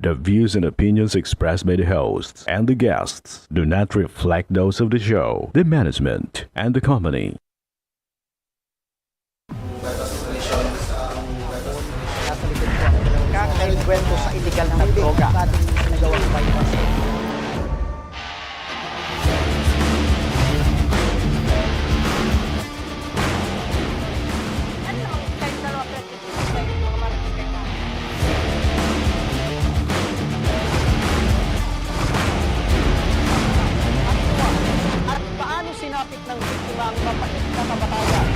The views and opinions expressed by the hosts and the guests do not reflect those of the show, the management, and the company. Kakainkwento sa illegal na droga natin nagawang bypass. At paano sinapit ng biktima ang mapait na kabahayan?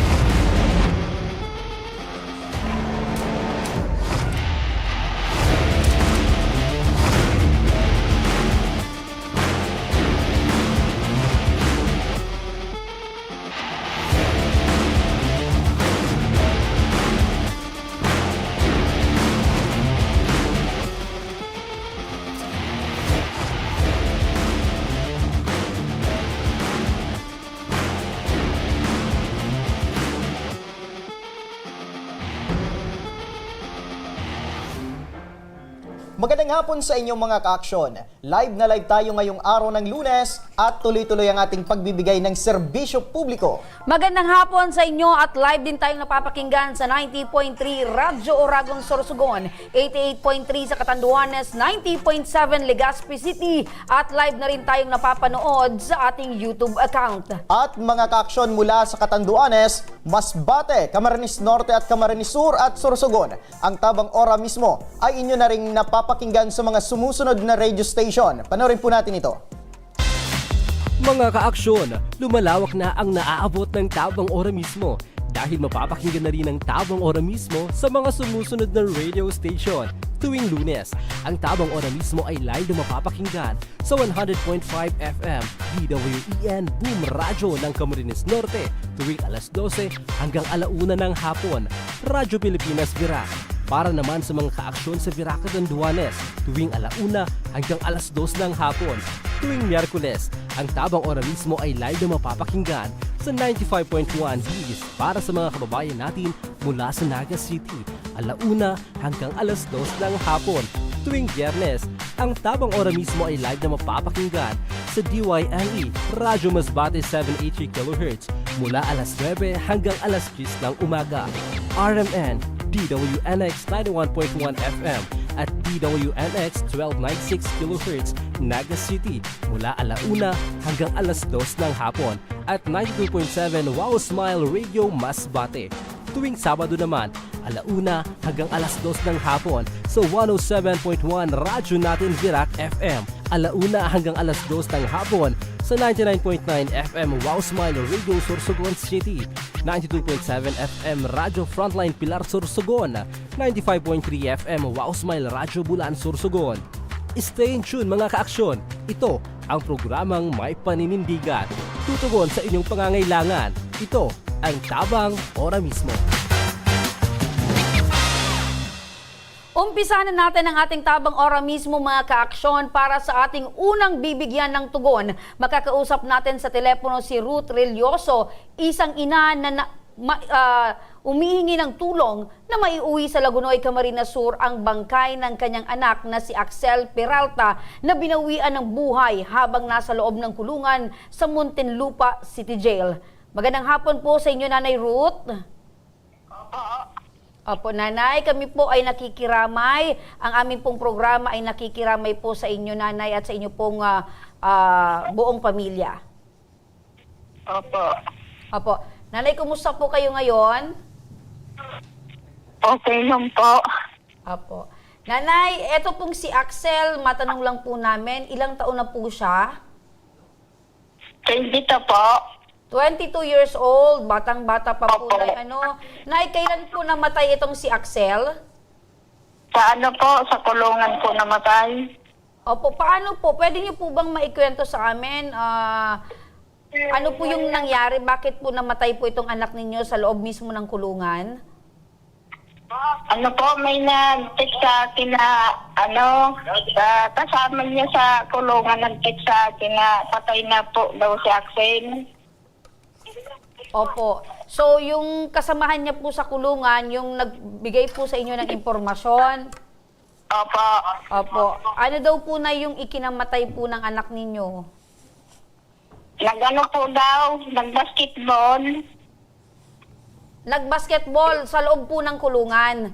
Magandang hapon sa inyong mga ka-aksyon. Live na live tayo ngayong araw ng Lunes at tuloy-tuloy ang ating pagbibigay ng serbisyo publiko. Magandang hapon sa inyo at live din tayong napapakinggan sa 90.3 Radyo Oragon Sorsogon, 88.3 sa Catanduanes, 90.7 Legazpi City at live na rin tayong napapanood sa ating YouTube account. At mga ka-aksyon mula sa Catanduanes, Masbate, Camarines Norte at Camarines Sur at Sorsogon. Ang Tabang Ora mismo ay inyo na rin napapakinggan sa mga sumusunod na radio station. Panoorin po natin ito. Mga ka-aksyon, lumalawak na ang naaabot ng Tabang Ora mismo dahil mapapakinggan na rin ang Tabang Ora mismo sa mga sumusunod na radio station. Tuwing Lunes, ang Tabang Ora mismo ay live na mapapakinggan sa 100.5 FM DWEN Boom Radyo ng Camarines Norte tuwing alas 12 hanggang alauna ng hapon. Radyo Pilipinas Virac. Para naman sa mga ka-aksyon sa Virac Catanduanes tuwing alauna hanggang alas 2 ng hapon. Tuwing Miyerkules, ang Tabang Ora mismo ay live na mapapakinggan sa 95.1 His para sa mga kababayan natin mula sa Naga City, alauna hanggang alas 2 ng hapon. Tuwing Biyernes, ang Tabang Ora mismo ay live na mapapakinggan sa DYNE, Radyo Masbate 783 kHz mula alas 9 hanggang alas 10 ng umaga. RMN, DWNX 91.1 FM at DWNX 1296 kHz Naga City mula alauna hanggang alas 2 ng hapon at 92.7 Wow Smile Radio Masbate. Tuwing Sabado naman, alauna hanggang alas 2 ng hapon sa 107.1 Radyo Natin Virac FM, alauna hanggang alas 2 ng hapon sa 99.9 FM Wow Smile Radio Sorsogon City, 92.7 FM Radyo Frontline Pilar Sorsogon, 95.3 FM Wow Smile Radyo Bulan Sorsogon. Stay in tune mga ka-aksyon. Ito ang programang may paninindigan. Tutugon sa inyong pangangailangan. Ito ang Tabang Ora mismo. Umpisa na natin ang ating Tabang Ora mismo mga ka-aksyon para sa ating unang bibigyan ng tugon. Makakausap natin sa telepono si Ruth Relioso, isang ina na umihingi ng tulong na maiuwi sa Lagunoy, Camarines Sur ang bangkay ng kanyang anak na si Axel Peralta na binawian ng buhay habang nasa loob ng kulungan sa Muntinlupa City Jail. Magandang hapon po sa inyo, Nanay Ruth. Opo, Nanay, kami po ay nakikiramay. Ang aming pong programa ay nakikiramay po sa inyo, Nanay, at sa inyo pong buong pamilya. Opo. Opo. Nanay, kumusta po kayo ngayon? Okay lang po. Opo. Nanay, eto pong si Axel, matanong lang po namin, ilang taon na po siya? Dito po. 22 years old, batang-bata pa po. Opo. Nay, kailan po namatay itong si Axel? Sa ano po, sa kulungan po namatay. Opo, paano po? Pwede niyo po bang maikwento sa amin? Ano po yung nangyari? Bakit po namatay po itong anak ninyo sa loob mismo ng kulungan? Ano po, may nag-text sa akin na, kasama niya sa kulungan, nag-text sa akin na patay na po daw si Axel. Opo. So, yung kasamahan niya po sa kulungan, yung nagbigay po sa inyo ng impormasyon? Opo. Opo. Ano daw po na yung ikinamatay po ng anak ninyo? Nagano po daw, nag-basketball. Nagbasketball sa loob po ng kulungan.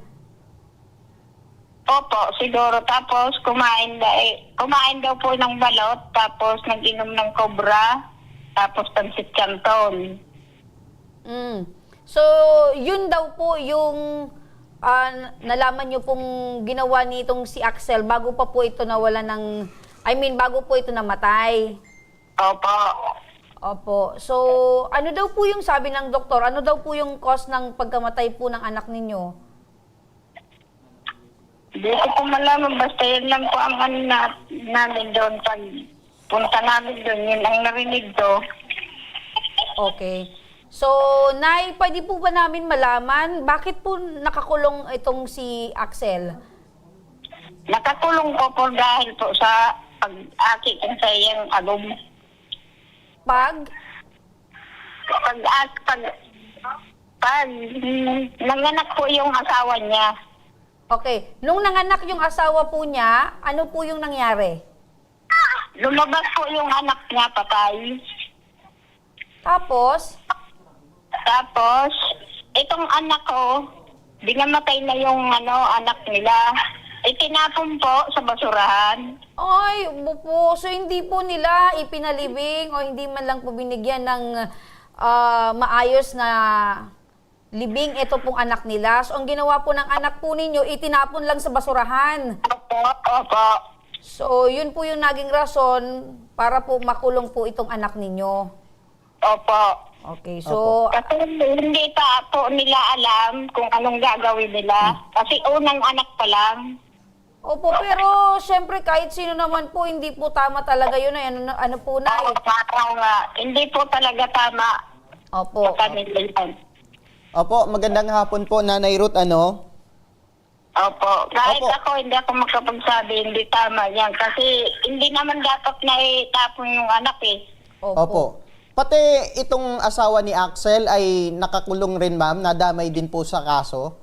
Opo, siguro. Tapos kumain daw po ng balot, tapos nag-inom ng cobra, tapos pansit canton. Mm. So, yun daw po yung nalaman nyo pong ginawa nitong si Axel bago pa po ito nawala ng, bago po ito namatay. Opo. Opo. So, ano daw po yung sabi ng doktor? Ano daw po yung cause ng pagkamatay po ng anak ninyo? Hindi ko po malaman, basta yun lang po ang ano namin doon. Pag punta namin doon, yun ang narinig ko. Okay. So, Nay, pwede po ba namin malaman bakit po nakakulong itong si Axel? Nakakulong po po dahil po sa pag-aki kung sa iyang agom. Pag nanganak po yung asawa niya. Okay. Nung nanganak yung asawa po niya, ano po yung nangyari? Lumabas po yung anak niya, patay. Tapos, itong anak ko, binamatay na yung anak nila. Itinapon po sa basurahan. ay, po, so hindi po nila ipinalibing o hindi man lang po binigyan ng maayos na libing ito pong anak nila. So, ang ginawa po ng anak po ninyo, itinapon lang sa basurahan. Opo. So, yun po yung naging rason para po makulong po itong anak ninyo. Opo. Okay, so, Kasi hindi pa po nila alam kung anong gagawin nila. Kasi unang anak pa lang. opo, pero syempre kahit sino naman po, hindi po tama talaga yun. Ano po na? Parang hindi po talaga tama Opo. sa kanila yan. Opo, magandang hapon po, Nanay Ruth, ano? Opo. Kahit Opo. ako, hindi ako makapagsabi, hindi tama yan. Kasi hindi naman dapat na itapon yung anak eh. Opo. Pati itong asawa ni Axel ay nakakulong rin, ma'am, nadamay din po sa kaso.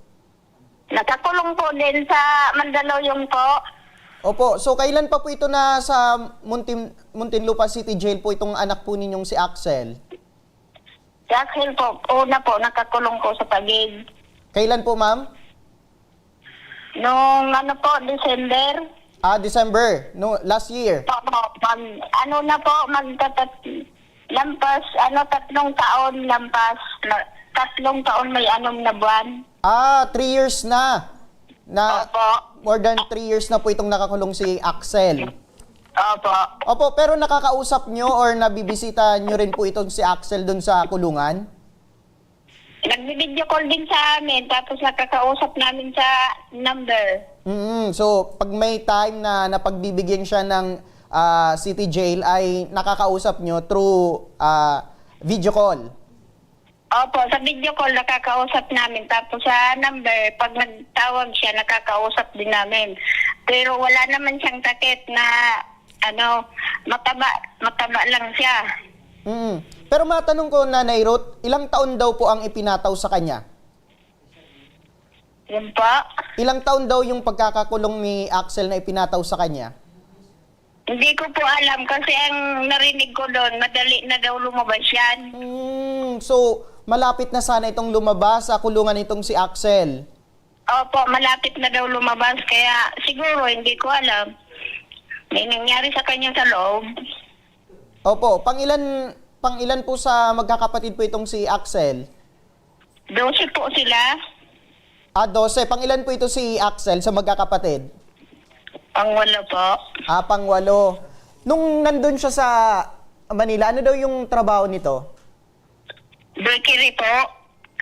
Nakakulong po din sa Mandaluyong po. Opo, so kailan pa po ito na sa Muntinlupa City Jail po itong anak po ninyong si Axel? Dahil po, una po, nakakulong po sa Taguig. Kailan po, ma'am? Nung December. December, no, last year. Lampas, 3 taon, tatlong taon may na buwan. 3 years na. Opo. More than 3 years na po itong nakakulong si Axel. Opo. Opo, pero nakakausap nyo or nabibisita nyo rin po itong si Axel dun sa kulungan? Nag-video call din sa amin, tapos nakakausap namin sa number. So, pag may time na napagbibigyan siya ng city jail, ay nakakausap nyo through video call? Opo, sa video call nakakausap namin. Tapos sa number, pag nagtawag siya, nakakausap din namin. Pero wala naman siyang takit na mataba lang siya. Pero matanong ko, Nanay Ruth, ilang taon daw po ang ipinataw sa kanya? Yun po. Ilang taon daw yung pagkakakulong ni Axel na ipinataw sa kanya? Hindi ko po alam kasi ang narinig ko doon, madali na daw lumabas yan. So, malapit na sana itong lumabas sa kulungan itong si Axel. Opo, malapit na daw lumabas. Kaya siguro, hindi ko alam. May nangyari sa kanya sa loob. Opo, pangilan po sa magkakapatid po itong si Axel? 12 po sila. 12. Pangilan po ito si Axel sa magkakapatid? Pangwalo po. Pangwalo. Nung nandun siya sa Manila, ano daw yung trabaho nito? Bakery po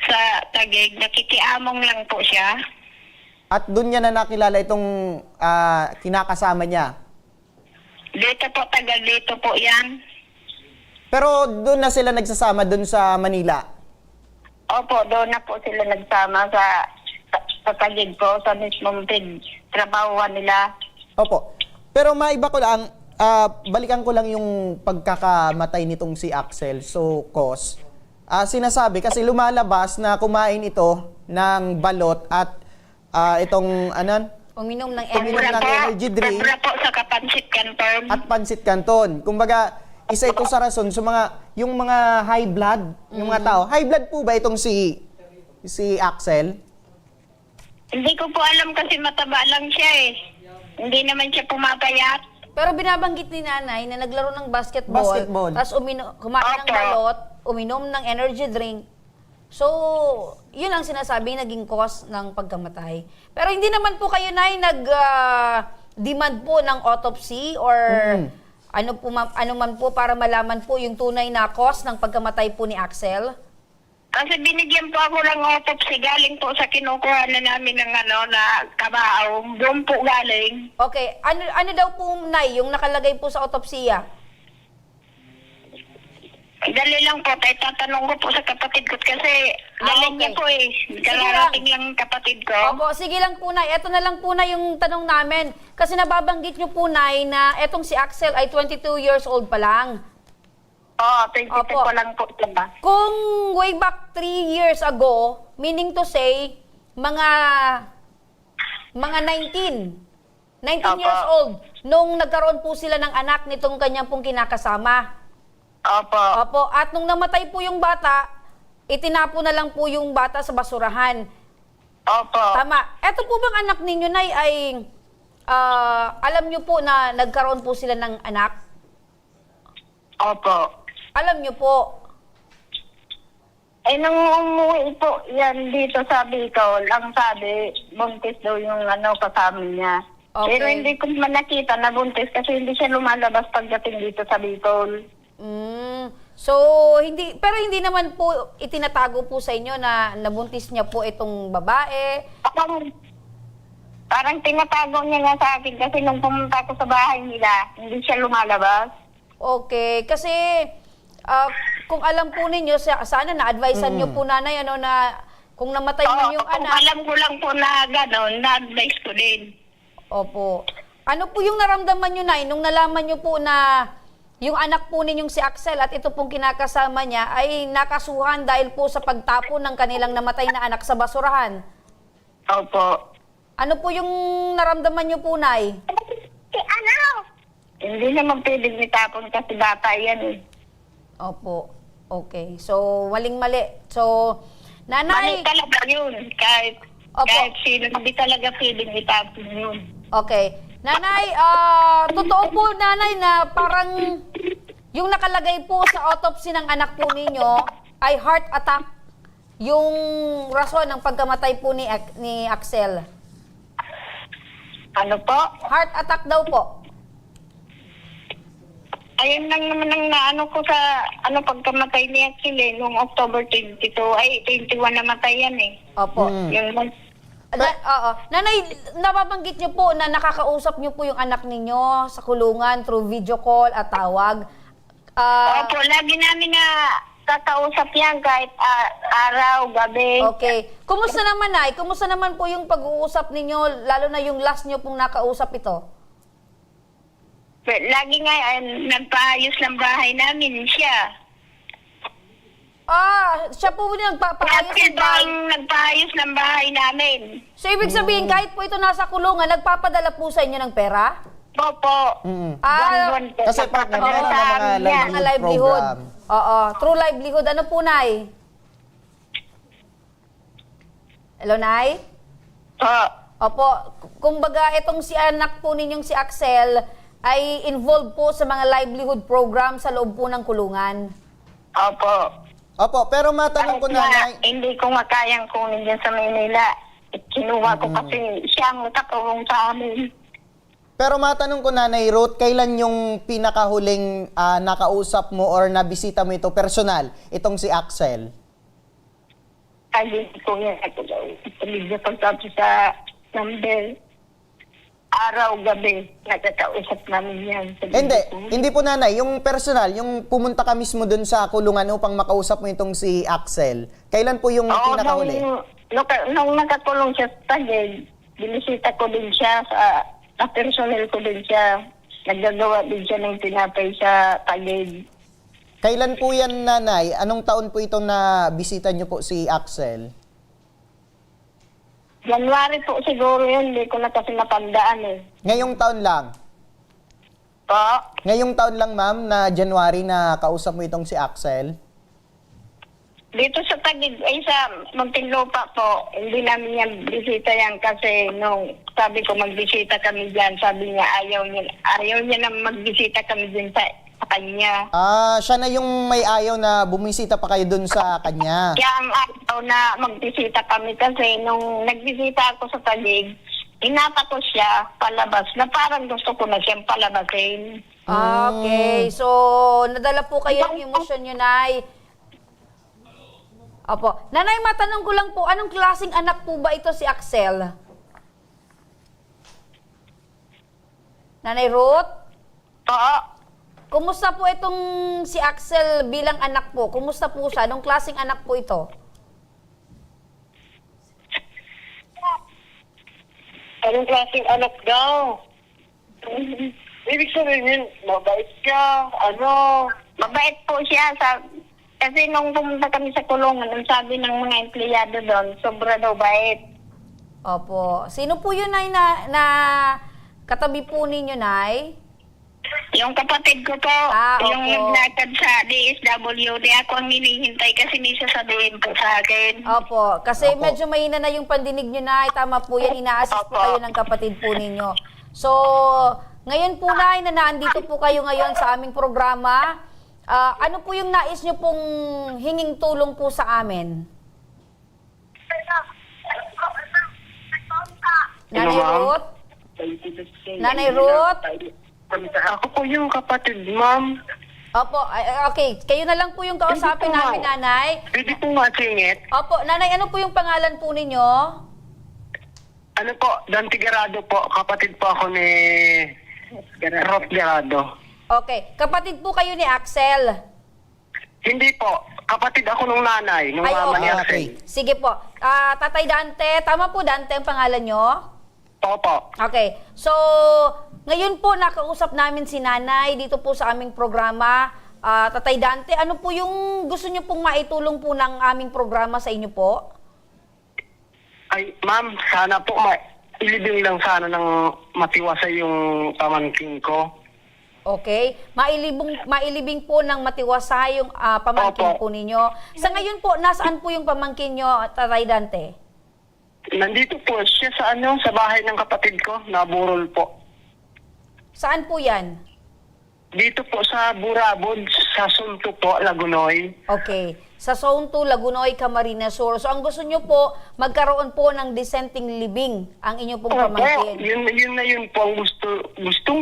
sa Taguig. Nakikiamong lang po siya. At doon niya na nakilala itong kinakasama niya? Dito po, taga dito po yan. Pero doon na sila nagsasama doon sa Manila? Opo, doon na po sila nagsama sa Taguig po, sa mismong trabahoan nila. Opo. Pero maiba ko lang, balikan ko lang yung pagkakamatay nitong si Axel. So, cause, sinasabi kasi lumalabas na kumain ito ng balot at itong Uminom ng Uminom energy. ng energy drink. Sobra po sa kapansit canton. At pansit canton. Kumbaga, isa ito sa rason sa yung mga high blood, yung mga tao. High blood po ba itong si Axel? Hindi ko po alam kasi mataba lang siya eh. Hindi naman siya pumapayat. Pero binabanggit ni nanay na naglaro ng basketball, Basketball. tapos kumain ng Opo. balot, uminom ng energy drink. So, yun ang sinasabing naging cause ng pagkamatay. Pero hindi naman po kayo, Nay, nag-demand po ng autopsy or ano man po para malaman po yung tunay na cause ng pagkamatay po ni Axel? Kasi binigyan po ako ng autopsy galing po sa kinukuha na namin ng na kabao. Doon po galing. Okay, ano daw po, Nay, yung nakalagay po sa autopsiya? Dali lang po, tayo tatanong ko po sa kapatid ko kasi galing niya okay. po eh. Kararating lang kapatid ko. Opo, sige lang po, Nay. Ito na lang po, Nay, yung tanong namin. Kasi nababanggit nyo po, Nay, na etong si Axel ay 22 years old pa lang. Oo, 22 Opo. pa lang po diba? Kung way back 3 years ago, meaning to say, mga 19 Opo. years old, nung nagkaroon po sila ng anak nitong kanyang pong kinakasama. Opo. Opo, at nung namatay po yung bata, itinapo na lang po yung bata sa basurahan. Opo. Tama. Eto po bang anak ninyo, Nay, ay alam nyo po na nagkaroon po sila ng anak? Opo. Alam nyo po. Eh, nung umuwi po yan dito sa Bicol, ang sabi, buntis daw yung kasama niya. Okay. Pero hindi ko man nakita na buntis kasi hindi siya lumalabas pagdating dito sa Bicol. So, hindi naman po itinatago po sa inyo na nabuntis niya po itong babae. Parang tinatago niya nga sa akin kasi nung pumunta ko sa bahay nila, hindi siya lumalabas. Okay, kasi kung alam po ninyo, sana na-advisean niyo po, Nanay, na kung namatay man yung kung anak. alam ko lang po na gano'n, na-advise ko din. Opo. Ano po yung naramdaman niyo, Nay, nung nalaman niyo po na yung anak po ninyong si Axel at ito pong kinakasama niya ay nakasuhan dahil po sa pagtapon ng kanilang namatay na anak sa basurahan? Opo. Ano po yung naramdaman niyo po, Nay? Hindi naman pwedeng itapon kasi bata yan eh. Opo. Okay. So, maling-mali. So, Mali Nanay... talaga yun. Kahit Opo. sino, hindi talaga pwedeng itapon yun. Okay. Nanay, totoo po, Nanay, na parang yung nakalagay po sa autopsy ng anak po ninyo ay heart attack yung rason ng pagkamatay po ni Axel. Ano po? Heart attack daw po. Ayun lang naman ang naano ko sa pagkamatay ni Axel noong October 22. Ay, 21 namatay yan eh. Opo. Yung Oo. Nanay, nababanggit niyo po na nakakausap niyo po yung anak ninyo sa kulungan through video call at tawag. Opo, lagi namin na kakausap yan kahit araw, gabi. Okay. Kumusta naman, Nay? Kumusta naman po yung pag-uusap ninyo, lalo na yung last niyo pong nakausap ito? Lagi nga nagpaayos ng bahay namin siya. Siya po yung nagpapaayos ng bahay. Nagpaayos ng bahay namin. So, ibig sabihin, kahit po ito nasa kulungan, nagpapadala po sa inyo ng pera? Opo. Buwan-buwan po. Kasi partner Nagpapadala yan ng sa mga amin yan. Mga livelihood. program. Oo. True livelihood. Ano po, Nay? Hello, Nay? Opo. Kumbaga, itong si anak po ninyong si Axel ay involved po sa mga livelihood program sa loob po ng kulungan. Opo. Opo, pero matanong ko, Nanay. Hindi ko makayang kunin dyan sa Manila. Kinuha ko kasi siya ang katulong sa amin. Pero matanong ko, Nanay Ruth, kailan yung pinakahuling nakausap mo or nabisita mo ito personal, itong si Axel? Ay, hindi ko yan. Ito pagsabi sa number. Araw, gabi, nagkakausap namin yan. Hindi po, Nanay. Yung personal, yung pumunta ka mismo dun sa kulungan upang makausap mo itong si Axel. Kailan po yung pinakahuli? Nung nakakulong siya sa Taguig, binisita ko din siya sa personnel ko din siya. Naggagawa din siya ng tinapay sa Taguig. Kailan po yan, Nanay? Anong taon po itong na bisita niyo po si Axel? January po siguro yun, hindi ko na kasi matandaan eh. Ngayong taon lang. Po? Ngayong taon lang, ma'am, na January na kausap mo itong si Axel. Dito sa Taguig, ay sa Muntinlupa po, hindi namin yan bisita yan kasi nung sabi ko magbisita kami dyan, sabi niya ayaw niya na magbisita kami dyan sa kanya. Siya na yung may ayaw na bumisita pa kayo dun sa kanya. Kaya ang ayaw na magbisita kami kasi nung nagbisita ako sa Taguig, inapa ko siya palabas na parang gusto ko na siyang palabasin. Okay, so nadala po kayo ng emosyon nyo, Nay. Opo. Nanay, matanong ko lang po, anong klaseng anak po ba ito si Axel? Nanay Ruth? Oo. Kumusta po itong si Axel bilang anak po? Kumusta po siya? Anong klaseng anak po ito? Anong klaseng anak daw? Ibig sabihin, mabait ka, Mabait po siya. Kasi nung pumunta kami sa kulungan, ang sabi ng mga empleyado doon, sobra daw bait. Opo. Sino po yun, Nay, na katabi po ninyo, Nay? Yung kapatid ko po, yung opo. naglakad sa DSWD, ako ang hinihintay kasi may sasabihin po sa akin. Opo. Kasi Opo. medyo mahina na yung pandinig nyo, Nay. Tama po yan. Ina-assist po Opo. kayo ng kapatid po ninyo. So, ngayon po, Nay, na naandito po kayo ngayon sa aming programa, ano po yung nais nyo pong hinging tulong po sa amin? Nanay Ruth? Nanay Ruth? Ako po yung kapatid, ma'am. Opo, okay. Kayo na lang po yung kausapin namin, Nanay. Pwede po masingit. Opo, Nanay, ano po yung pangalan po ninyo? Ano po, Dante Garado po. Kapatid po ako ni Rob Garado. Okay. Kapatid po kayo ni Axel. Hindi po. Kapatid ako nung nanay, nung Ay, mama ni okay. Axel. Sige po. Tatay Dante, tama po Dante ang pangalan nyo? Opo. Okay. So, ngayon po nakausap namin si Nanay dito po sa aming programa. Tatay Dante, ano po yung gusto nyo pong maitulong po ng aming programa sa inyo po? Ay, ma'am, sana po ilibing lang sana ng matiwasay yung pamangkin ko. Okay. Mailibing po ng matiwasay yung pamangkin Opo. po ninyo. Sa ngayon po, nasaan po yung pamangkin nyo, Tatay Dante? Nandito po siya sa sa bahay ng kapatid ko, naburol po. Saan po yan? Dito po sa Burabod, sa Sunto po, Lagunoy. Okay. Sa Zone 2, Lagunoy, Camarines Sur. So, ang gusto nyo po, magkaroon po ng dissenting living ang inyo pong pamangkin. Yun po ang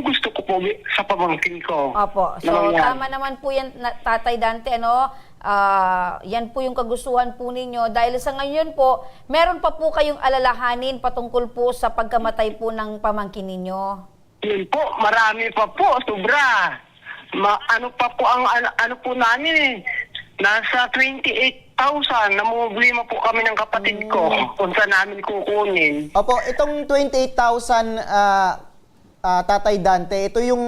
gusto ko po sa pamangkin ko. Opo. So, Naman yan. tama naman po yan, Tatay Dante, ano? Yan po yung kagustuhan po ninyo. Dahil sa ngayon po, meron pa po kayong alalahanin patungkol po sa pagkamatay po ng pamangkin ninyo. Yun po, marami pa po, sobra. Ano pa po ang ano po namin eh. Nasa 28,000, namumblima po kami ng kapatid ko kung saan namin kukunin. Opo, itong 28,000, Tatay Dante, ito yung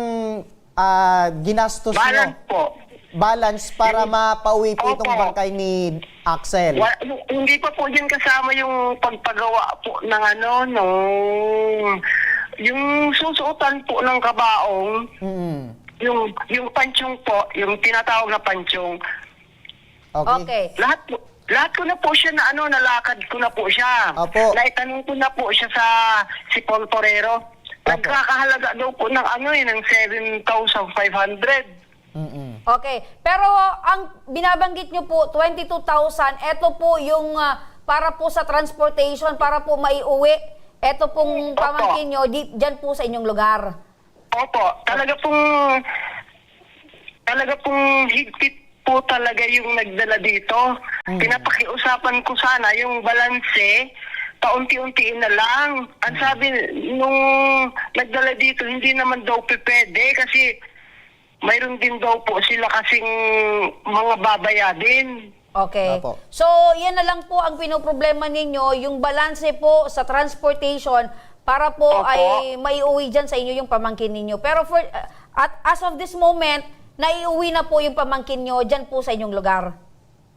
ginastos Balance nyo. po. Balance para mapauwi po itong Opo. bangkay ni Axel. Hindi pa po dyan kasama yung pagpagawa po ng yung susuotan po ng kabaong, yung pansyong po, yung tinatawag na pansyong. Okay. Lahat ko na po siya na nalakad ko na po siya. Opo. Naitanong ko na po siya sa si Paul Torero. Nagkakahalaga daw po ng ng 7,500. Okay. Pero ang binabanggit nyo po, 22,000, ito po yung para po sa transportation, para po maiuwi. Ito pong Opo. pamangkin nyo, dyan po sa inyong lugar. Opo, talaga pong higpit po talaga yung nagdala dito. Pinapakiusapan ko sana yung balanse, paunti-untiin na lang. Ang sabi nung nagdala dito, hindi naman daw pwede kasi mayroon din daw po sila kasing mga babayadin. Okay. Opo. So, yan na lang po ang pinoproblema ninyo, yung balanse po sa transportation para po Opo. ay maiuwi dyan sa inyo yung pamangkin ninyo. Pero as of this moment, naiuwi na po yung pamangkin nyo dyan po sa inyong lugar.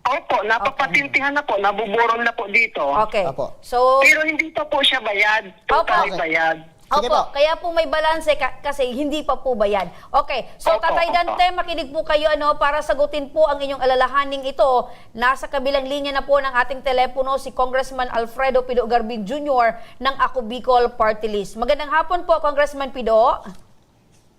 Opo, napapatintihan na po, nabuburon na po dito. Okay. Opo. So, Pero hindi pa po siya bayad, totally Opo. bayad. Sige opo, po. kaya po may balanse kasi hindi pa po bayad. Okay, so Opo, Tatay opo. Dante, makinig po kayo para sagutin po ang inyong alalahaning ito. Nasa kabilang linya na po ng ating telepono si Congressman Alfredo Pido Garbin Jr. ng Ako Bicol Party List. Magandang hapon po, Congressman Pido.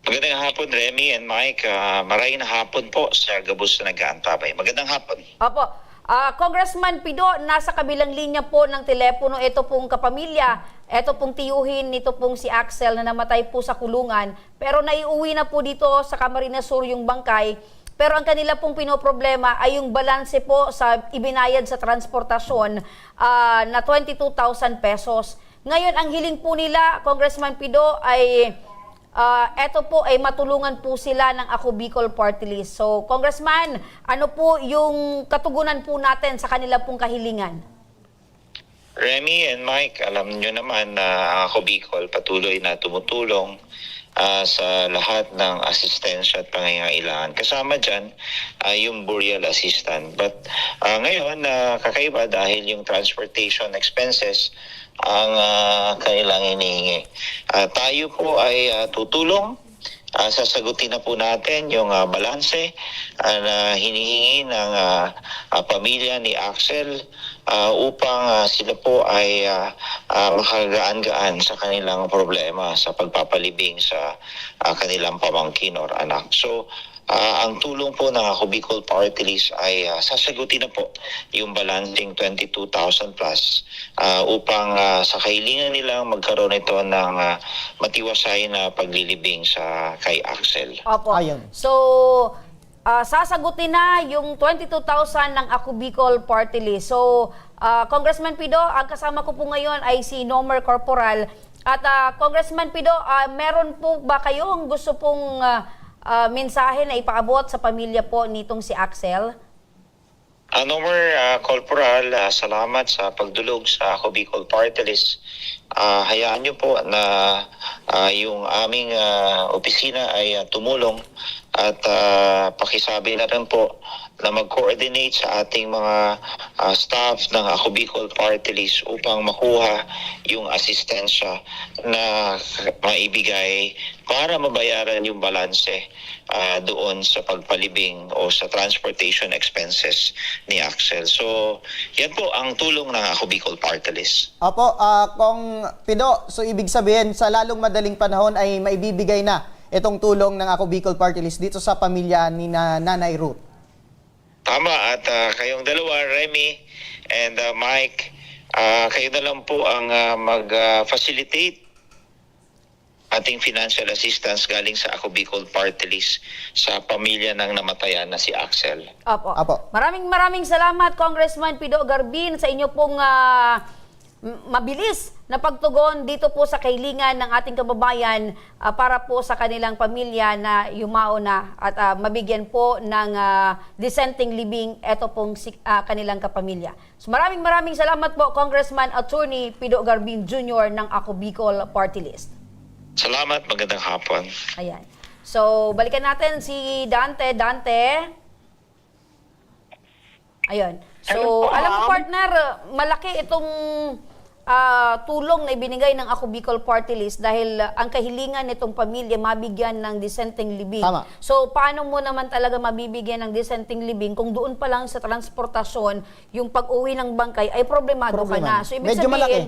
Magandang hapon, Remy and Mike. Maraming hapon po sa Gabos na nag-aantabay. Magandang hapon. Opo. Congressman Pido, nasa kabilang linya po ng telepono ito pong kapamilya, ito pong tiyuhin nito pong si Axel na namatay po sa kulungan, pero naiuwi na po dito sa Camarines Sur yung bangkay. Pero ang kanila pong pinoproblema ay yung balanse po sa ibinayad sa transportasyon na 22,000 pesos. Ngayon, ang hiling po nila, Congressman Pido, ay eto po ay matulungan po sila ng Ako Bicol Party List. So, Congressman, ano po yung katugunan po natin sa kanila pong kahilingan? Remy and Mike, alam nyo naman na ang Ako Bicol patuloy na tumutulong sa lahat ng asistensya at pangangailangan. Kasama dyan yung burial assistant. But ngayon, kakaiba dahil yung transportation expenses ang kailang hinihingi. Tayo po ay tutulong. Sasagutin na po natin yung balanse na hinihingi ng pamilya ni Axel upang sila po ay makagaan-gaan sa kanilang problema sa pagpapalibing sa kanilang pamangkin or anak. So, ang tulong po ng Ako Bicol Party List ay sasagutin na po yung balancing 22,000 plus upang sa kahilingan nilang magkaroon ito ng matiwasay na paglilibing sa kay Axel. Opo. Ayun. So, sasagutin na yung 22,000 ng Ako Bicol Party List. So, Congressman Pido, ang kasama ko po ngayon ay si Nomer Corporal. At Congressman Pido, meron po ba kayong gusto pong mensahe na ipaabot sa pamilya po nitong si Axel? Nomer Corporal, salamat sa pagdulog sa Ako Bicol Party List. Hayaan niyo po na yung aming opisina ay tumulong at pakisabi na rin po na mag-coordinate sa ating mga staff ng Ako Bicol Party List upang makuha yung asistensya na maibigay para mabayaran yung balanse doon sa pagpalibing o sa transportation expenses ni Axel. So, yan po ang tulong ng Ako Bicol Party List. Opo, Kong Pido, so ibig sabihin sa lalong madaling panahon ay maibibigay na itong tulong ng Ako Bicol Party List dito sa pamilya ni Nanay Ruth. Tama, at kayong dalawa, Remy and Mike, kayo na lang po ang mag-facilitate ating financial assistance galing sa Ako Bicol Party List sa pamilya ng namatayan na si Axel. Opo. Opo. Maraming salamat, Congressman Pido Garbin, sa inyo pong mabilis na pagtugon dito po sa kahilingan ng ating kababayan para po sa kanilang pamilya na yumao na at mabigyan po ng dissenting living eto pong kanilang kapamilya. So maraming salamat po, Congressman Attorney Pido Garbin Jr. ng Ako Bicol Party List. Salamat, magandang hapon. Ayan. So balikan natin si Dante. Ayun. So, Hello po, alam mo ma'am. partner, malaki itong tulong na ibinigay ng Ako Bicol Party List dahil ang kahilingan nitong pamilya mabigyan ng dissenting living. Tama. So, paano mo naman talaga mabibigyan ng dissenting living kung doon pa lang sa transportasyon, yung pag-uwi ng bangkay ay problemado ka na. So, ibig Medyo malaki.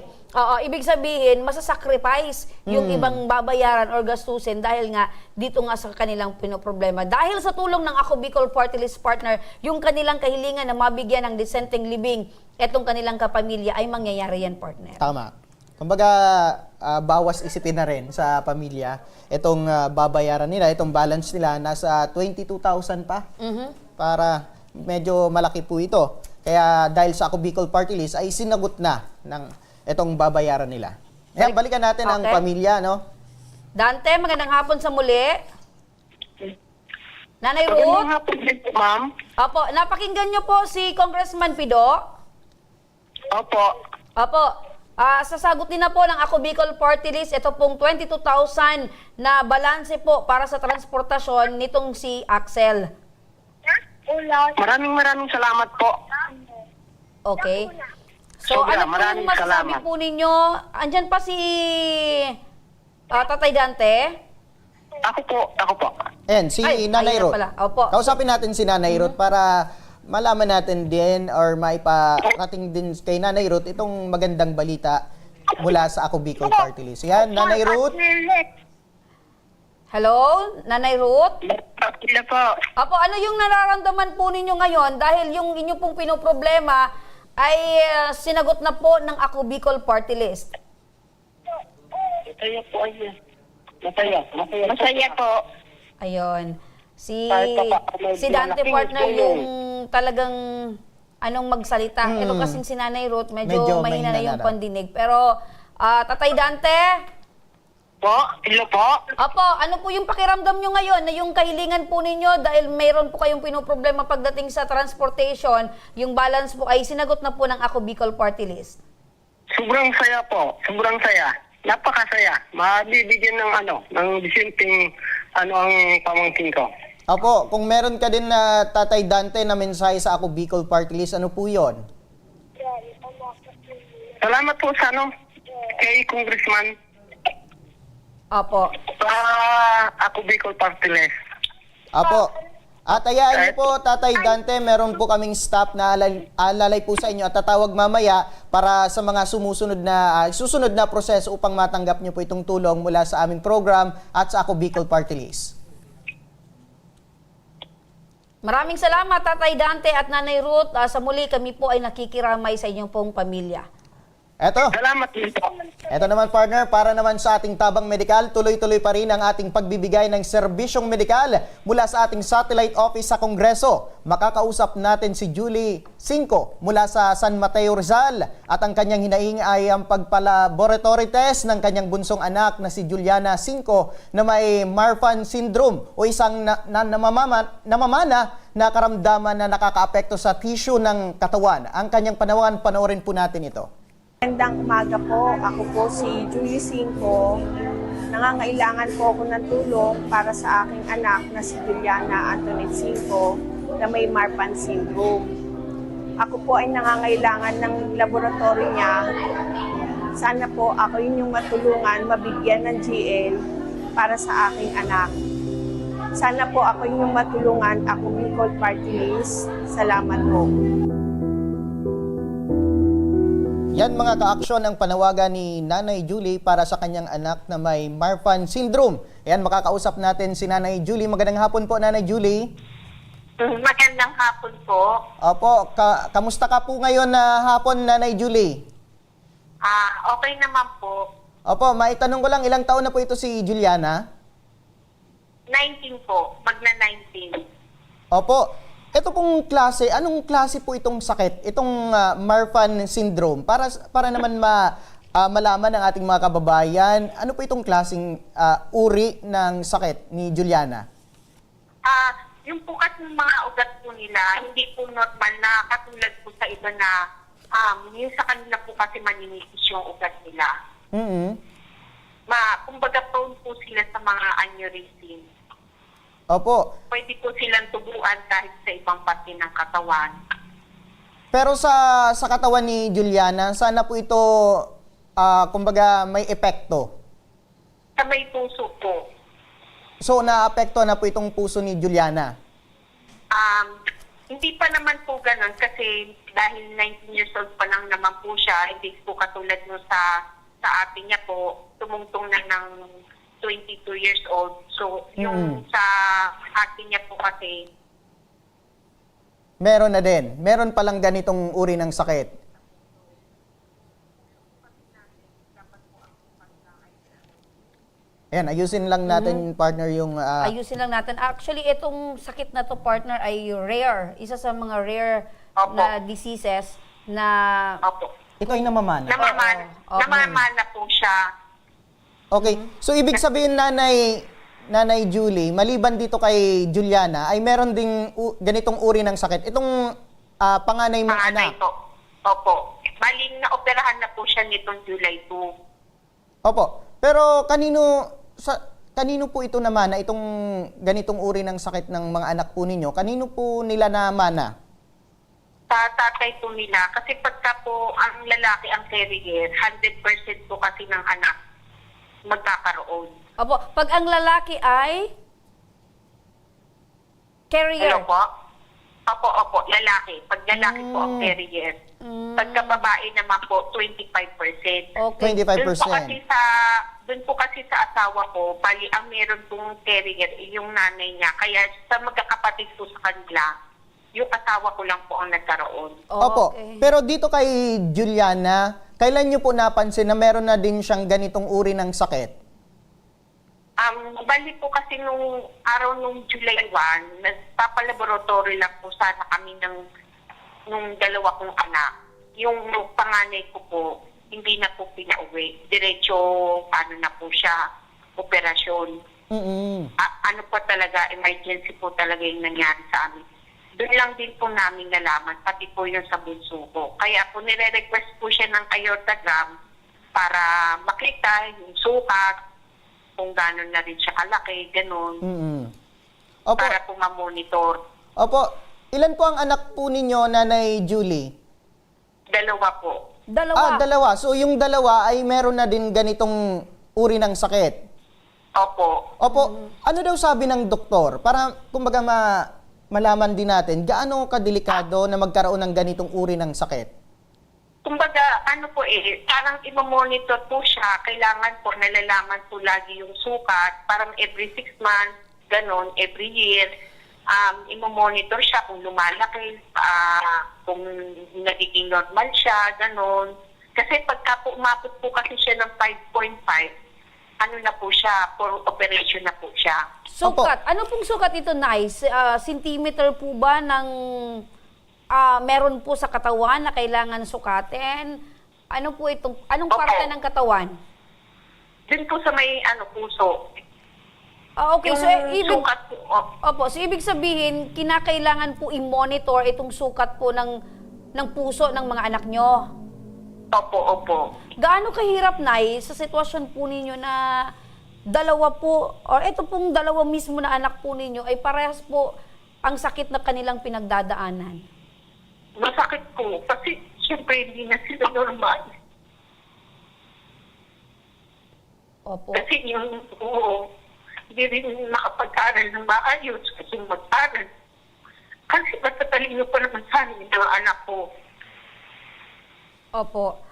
ibig sabihin, masasacrifice yung ibang babayaran or gastusin dahil nga dito nga sa kanilang pinoproblema. Dahil sa tulong ng Ako Bicol Party List partner, yung kanilang kahilingan na mabigyan ng dissenting living, etong kanilang kapamilya ay mangyayari yan, partner. Tama. Kumbaga, bawas isipin na rin sa pamilya. Itong babayaran nila, itong balance nila, nasa 22,000 pa. Para medyo malaki po ito. Kaya dahil sa Ako Bicol Party List, ay sinagot na ng itong babayaran nila. Ayan, balikan natin ang Okay. pamilya, no? Dante, magandang hapon sa muli. Nanay Magandang Ruth? hapon din po, ma'am. Opo, napakinggan niyo po si Congressman Pido? Opo. Opo. Sasagutin na po ng Ako Bicol Party List ito pong 22,000 na balanse po para sa transportasyon nitong si Axel. Maraming salamat po. Okay. So, Sobra, ano po yung maraming masasabi salamat. po ninyo? Andyan pa si Tatay Dante? Ako po. Ayan, si Ay, Nanay ayan Ruth. pala. Opo. Kausapin natin si Nanay Ruth para malaman natin din or maiparating din kay Nanay Ruth itong magandang balita mula sa Ako Bicol Party List. Yan, Nanay Ruth. Hello, Nanay Ruth? Sila po. Apo, ano yung nararamdaman po ninyo ngayon dahil yung inyo pong pinoproblema ay sinagot na po ng Ako Bicol Party List? Masaya po. Ayun. Si Si Dante partner yung talagang anong magsalita. Ito kasing si Nanay Ruth, medyo mahina na yung raw. pandinig. Pero, Tatay Dante, Po, hello po. Apo, ano po yung pakiramdam nyo ngayon na yung kahilingan po ninyo dahil mayroon po kayong pinoproblema pagdating sa transportation, yung balance po ay sinagot na po ng Ako Bicol Party List? Sobrang saya po. Sobrang saya. Napakasaya. Mabibigyan ng disimpleng ang pamangkin ko. Opo, kung meron ka din na Tatay Dante na mensahe sa Ako Bicol Party List, ano po yon? Salamat po sa kay Congressman Apo. sa Ako Bicol Party List. Apo. At ayaan niyo po, Tatay Dante, meron po kaming staff na alalay po sa inyo at tatawag mamaya para sa mga susunod na proseso upang matanggap niyo po itong tulong mula sa aming program at sa Ako Bicol Party List. Maraming salamat, Tatay Dante at Nanay Ruth. Sa muli, kami po ay nakikiramay sa inyong pong pamilya. Eto. Salamat din po. Ito naman partner, para naman sa ating tabang medikal, tuloy-tuloy pa rin ang ating pagbibigay ng serbisyong medikal mula sa ating satellite office sa Kongreso. Makakausap natin si Julie Cinco mula sa San Mateo Rizal at ang kanyang hinaing ay ang pagpalaboratory test ng kanyang bunsong anak na si Juliana Cinco na may Marfan syndrome o isang namamana na karamdaman na nakakaapekto sa tissue ng katawan. Ang kanyang panawagan, panoorin po natin ito. Magandang umaga po. Ako po si Julie Cinco. Nangangailangan po ako ng tulong para sa aking anak na si Juliana Antoinette Cinco na may Marfan syndrome. Ako po ay nangangailangan ng laboratory niya. Sana po ako yung matulungan, mabigyan ng GL para sa aking anak. Sana po ako yung matulungan, Ako Bicol Party List. Salamat po. Yan mga ka-aksyon ang panawagan ni Nanay Julie para sa kanyang anak na may Marfan syndrome. Yan, makakausap natin si Nanay Julie. Magandang hapon po, Nanay Julie. Magandang hapon po. Opo, kamusta ka po ngayon na hapon, Nanay Julie? Okay naman po. Opo, maitanong ko lang, ilang taon na po ito si Juliana? 19 po. Magna-19. Opo, ito pong klase, anong klase po itong sakit? Itong Marfan syndrome? Para naman malaman ng ating mga kababayan, ano po itong klaseng uri ng sakit ni Juliana? Yung po kasi mga ugat po nila, hindi po normal na katulad po sa iba na yung sa kanila po kasi maninipis yung ugat nila. Kumbaga prone po sila sa mga aneurysm. Opo. Pwede po silang tubuan kahit sa ibang parte ng katawan. Pero sa katawan ni Juliana, sana po ito, kumbaga, may epekto. Sa may puso po. So, naapekto na po itong puso ni Juliana? Hindi pa naman po ganun kasi dahil 19 years old pa lang naman po siya, hindi po katulad nung sa atin niya po, tumungtong na ng 22 years old. So, yung sa atin niya po kasi, meron na din. Meron palang ganitong uri ng sakit. Ayan, ayusin lang natin, partner, yung... Ayusin lang natin. Actually, itong sakit na to, partner, ay rare. Isa sa mga rare Opo. na diseases na... opo, ito ay namamana. namamana po siya. Okay. So, ibig sabihin, Nanay Julie, maliban dito kay Juliana, ay meron ding ganitong uri ng sakit. Itong panganay mong anak. Po. Opo. Bali, na-operahan na po siya nitong July 2. Opo. Pero kanino kanino po ito namana, itong ganitong uri ng sakit ng mga anak po ninyo? Kanino po nila namana? Sa tatay po nila. Kasi pagka po ang lalaki ang carrier, 100% po kasi ng anak magkakaroon. Opo, pag ang lalaki ay carrier. Hello po? Opo, lalaki. Pag lalaki po ang carrier. Pagka babae naman po, 25%. Okay. 25%. Doon po kasi sa asawa ko, bali ang meron pong carrier, yung nanay niya. Kaya sa magkakapatid po sa kanila, yung asawa ko lang po ang nagkaroon. Opo. Okay. Pero dito kay Juliana, kailan niyo po napansin na meron na din siyang ganitong uri ng sakit? Bali po kasi nung araw nung July 1, nagpapalaboratory lang po sana kami nung dalawa kong anak. Yung panganay ko po, hindi na po pinauwi. Diretso, na po siya, operasyon. Ano po talaga, emergency po talaga yung nangyari sa amin. Doon lang din po namin nalaman, pati po yun sa bunso ko. Kaya po nire-request po siya ng aortogram para makita yung sukat, kung gano'n na rin siya kalaki, gano'n. Opo. Para po ma-monitor. Opo. Ilan po ang anak po ninyo, Nanay Julie? Dalawa po. Dalawa. Dalawa. So yung dalawa ay meron na din ganitong uri ng sakit. Opo. Opo. Ano daw sabi ng doktor? Para kumbaga malaman din natin, gaano kadelikado na magkaroon ng ganitong uri ng sakit? Kumbaga, parang i-monitor po siya. Kailangan po, nalalaman po lagi yung sukat. Parang every 6 months, ganon, every year. I-monitor siya kung lumalaki, kung nagiging normal siya, ganon. Kasi pagka po umabot po kasi siya ng 5.5, ano na po siya, for operation na po siya. Sukat. Ano pong sukat ito, Nice? Centimeter po ba ng meron po sa katawan na kailangan sukatin? Ano po itong, anong parte ng katawan? Din po sa may puso. Okay, so ibig, Sukat po. opo, so ibig sabihin, kinakailangan po i-monitor itong sukat po ng puso ng mga anak nyo. Opo. Gaano kahirap, Nay, sa sitwasyon po ninyo na dalawa po, or ito pong dalawa mismo na anak po ninyo ay parehas po ang sakit na kanilang pinagdadaanan? Masakit po. Kasi, syempre, hindi na sila normal. Opo. Kasi hindi rin nakapag-aral ng maayos kasi mag-aral. Kasi matatalino pa naman sana yung mga anak ko. Opo.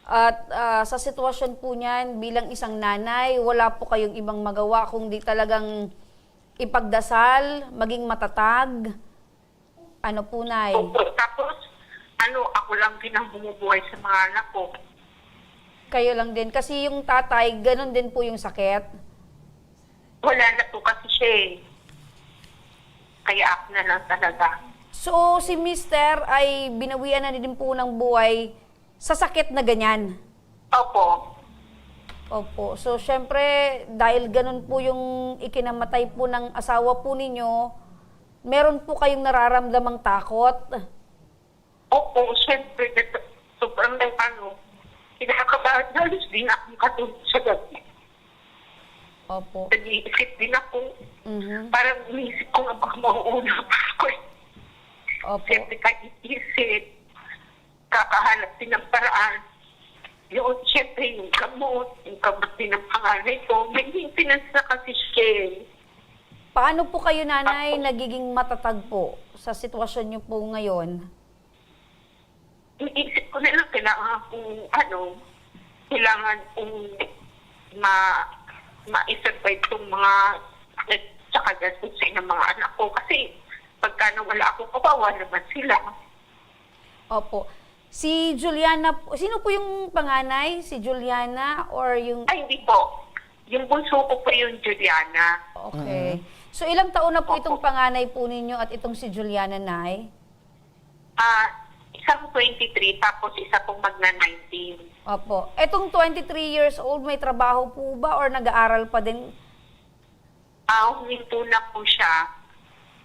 At sa sitwasyon po niyan, bilang isang nanay, wala po kayong ibang magawa kundi talagang ipagdasal, maging matatag. Ano po, Nay? Opo. Tapos, ako lang din ang bumubuhay sa mga anak ko. Kayo lang din. Kasi yung tatay, ganun din po yung sakit. Wala na po kasi siya eh. Kaya ako na lang talaga. So, si Mister ay binawian na din po ng buhay sa sakit na ganyan. Opo. Opo. So, syempre, dahil ganun po yung ikinamatay po ng asawa po ninyo, meron po kayong nararamdamang takot? Opo, syempre, sobrang kinakabahan halos din ako katulog sa gabi. Opo. Nag-iisip din ako. Parang umisip ko nga baka mauuna pa ako. Opo. Siyempre kag-iisip, kakahanap din ng paraan. Yun, siyempre yung gamot din ng panganay ko. May maintenance na kasi siya. Paano po kayo, Nanay, nagiging matatag po sa sitwasyon niyo po ngayon? Iisip ko na lang, kailangan kong ma-survive itong mga tsaka gastusin ng mga anak ko. Kasi pagka wala ako, kawawa naman sila. Opo. Si Juliana, sino po yung panganay? Si Juliana or yung... Ay, hindi po. Yung bunso ko po yung Juliana. Okay. So, ilang taon na po itong panganay po ninyo at itong si Juliana, Nay? Isang 23, tapos isa pong magna-19. Opo. Etong 23 years old, may trabaho po ba or nag-aaral pa din? Huminto na po siya.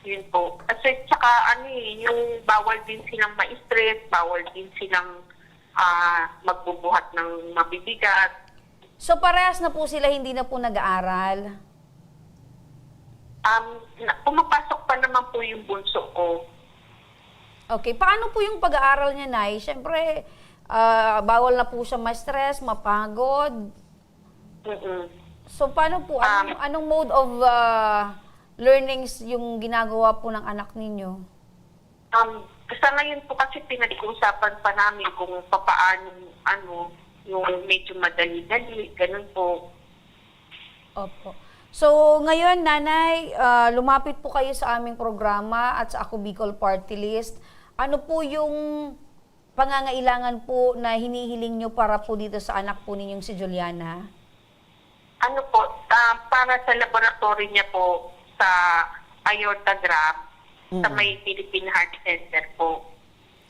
Yun po. Kasi tsaka yung bawal din silang ma-stress, bawal din silang magbubuhat ng mabibigat. So, parehas na po sila, hindi na po nag-aaral? Pumapasok pa naman po yung bunso ko. Okay, paano po yung pag-aaral niya, Nay? Siyempre, bawal na po siya ma-stress, mapagod. Mm-mm. So, paano po? Anong mode of learnings yung ginagawa po ng anak ninyo? Sa ngayon po kasi pinag-uusapan pa namin kung papaano, yung medyo madali-dali, ganun po. Opo. So, ngayon, Nanay, lumapit po kayo sa aming programa at sa Ako Bicol Party List. Ano po yung pangangailangan po na hinihiling nyo para po dito sa anak po ninyong si Juliana? Para sa laboratory niya po sa aortogram, sa may Philippine Heart Center po.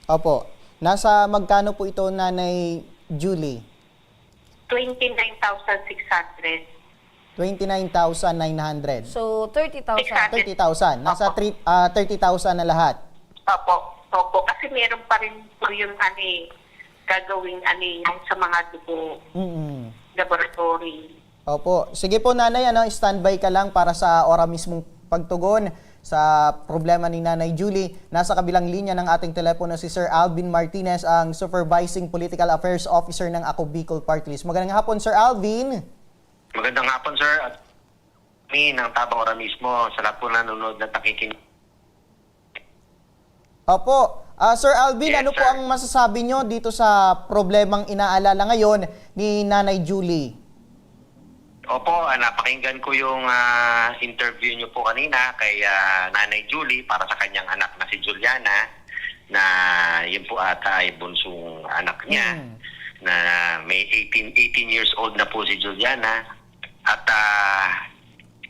Opo. Nasa magkano po ito, Nanay Julie? 29,600. 29,900. So, 30,000. 30,000. Nasa 30,000 na lahat. Opo. Kasi meron pa rin po yung gagawing yung sa mga dugo laboratory. Opo. Sige po, Nanay, standby ka lang para sa ora mismong pagtugon sa problema ni Nanay Julie. Nasa kabilang linya ng ating telepono si Sir Alvin Martinez, ang Supervising Political Affairs Officer ng Ako Bicol Party List. Magandang hapon, Sir Alvin. Magandang hapon, sir. At kami ng Tabang Ora mismo sa lahat po nanonood na takikinig. Opo. Sir Alvin, Yes, ano po sir. ang masasabi nyo dito sa problemang inaalala ngayon ni Nanay Julie? Opo, napakinggan ko yung interview niyo po kanina kay Nanay Julie para sa kanyang anak na si Juliana, na yun po ata ay bunsong anak niya, na may 18 years old na po si Juliana. At